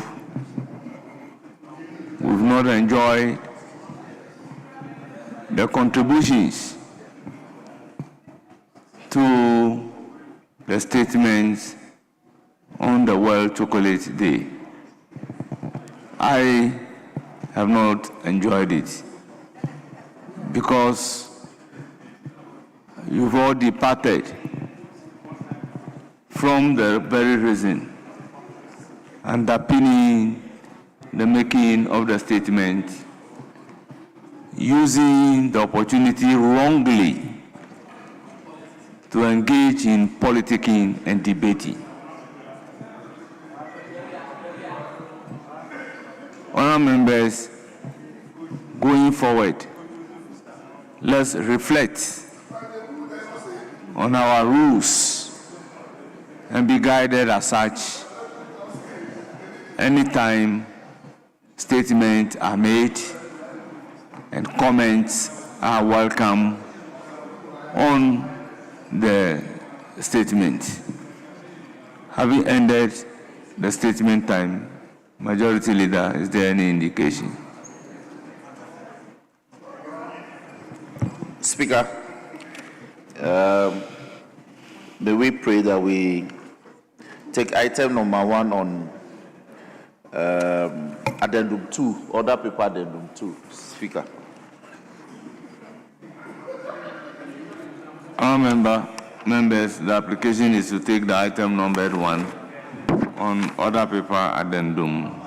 we've not enjoyed the contributions to the statements on the World Chocolate Day. I have not enjoyed it because you've all departed from the very reason underpinning the making of the statement, using the opportunity wrongly to engage in politicking and debating. Honourable members, going forward, let's reflect on our rules and be guided as such anytime statements are made and comments are welcome on the statement. Having ended the statement time, Majority Leader, is there any indication? Speaker, may we pray that we take item number 1 on addendum 2, order paper addendum 2. Speaker. Our members, the application is to take the item numbered 1 on order paper addendum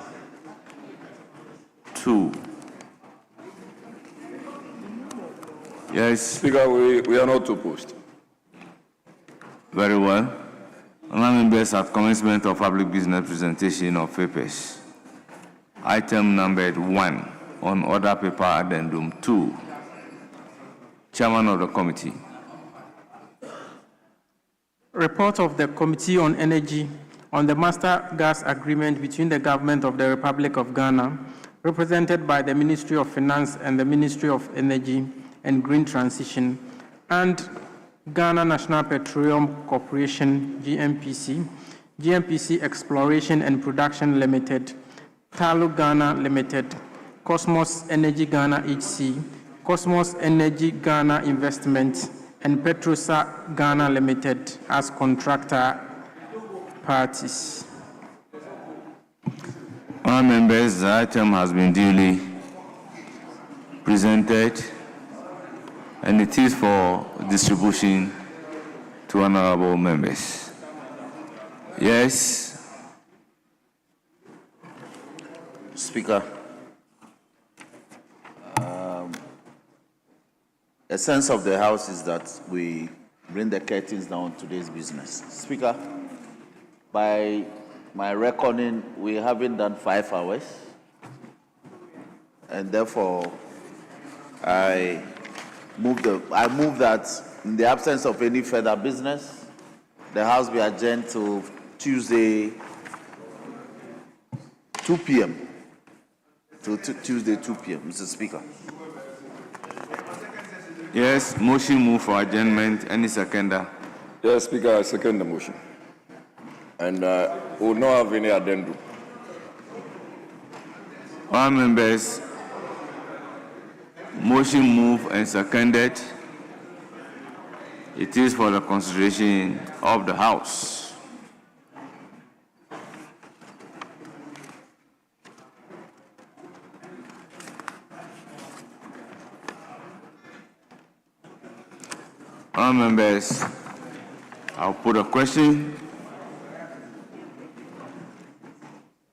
2. Yes. Speaker, we are not opposed. Very well. Honourable members, at commencement of public business presentation of papers, item numbered 1 on order paper addendum 2. Chairman of the committee. Report of the Committee on Energy on the Master Gas Agreement between the Government of the Republic of Ghana, represented by the Ministry of Finance and the Ministry of Energy and Green Transition, and Ghana National Petroleum Corporation, GNPC, GNPC Exploration and Production Limited, Talu Ghana Limited, Cosmos Energy Ghana HC, Cosmos Energy Ghana Investment, and Petrosa Ghana Limited as contractor parties. Honourable members, the item has been duly presented and it is for distribution to honourable members. Yes. Speaker, a sense of the House is that we bring the curtains down on today's business. Speaker, by my reckoning, we haven't done 5 hours, and therefore I move that in the absence of any further business, the House be adjourned to Tuesday 2 p.m. Tuesday 2 p.m. Mr. Speaker. Yes, motion move for adjournment. Any seconder? Yes, Speaker, I second the motion. And we will not have any addendum. All members, motion move and seconded. It is for the consideration of the House. All members, I'll put a question.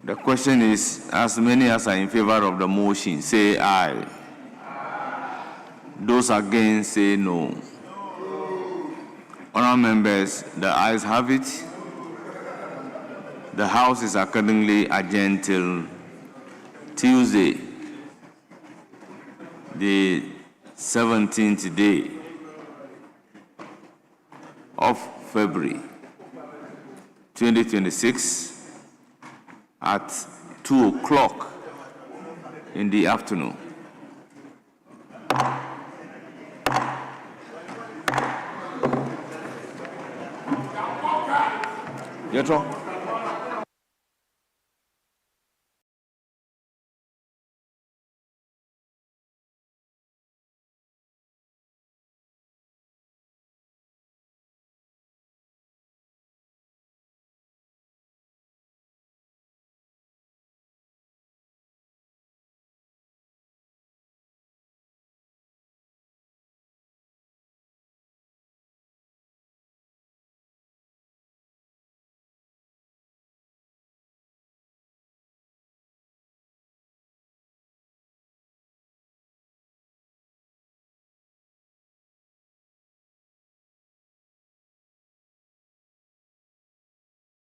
The question is, as many as are in favor of the motion, say aye. Those against, say no. Honourable members, the ayes have it. The House is accordingly adjourned till Tuesday, the 17th day of February 2026 at 2 o'clock in the afternoon. Yetro.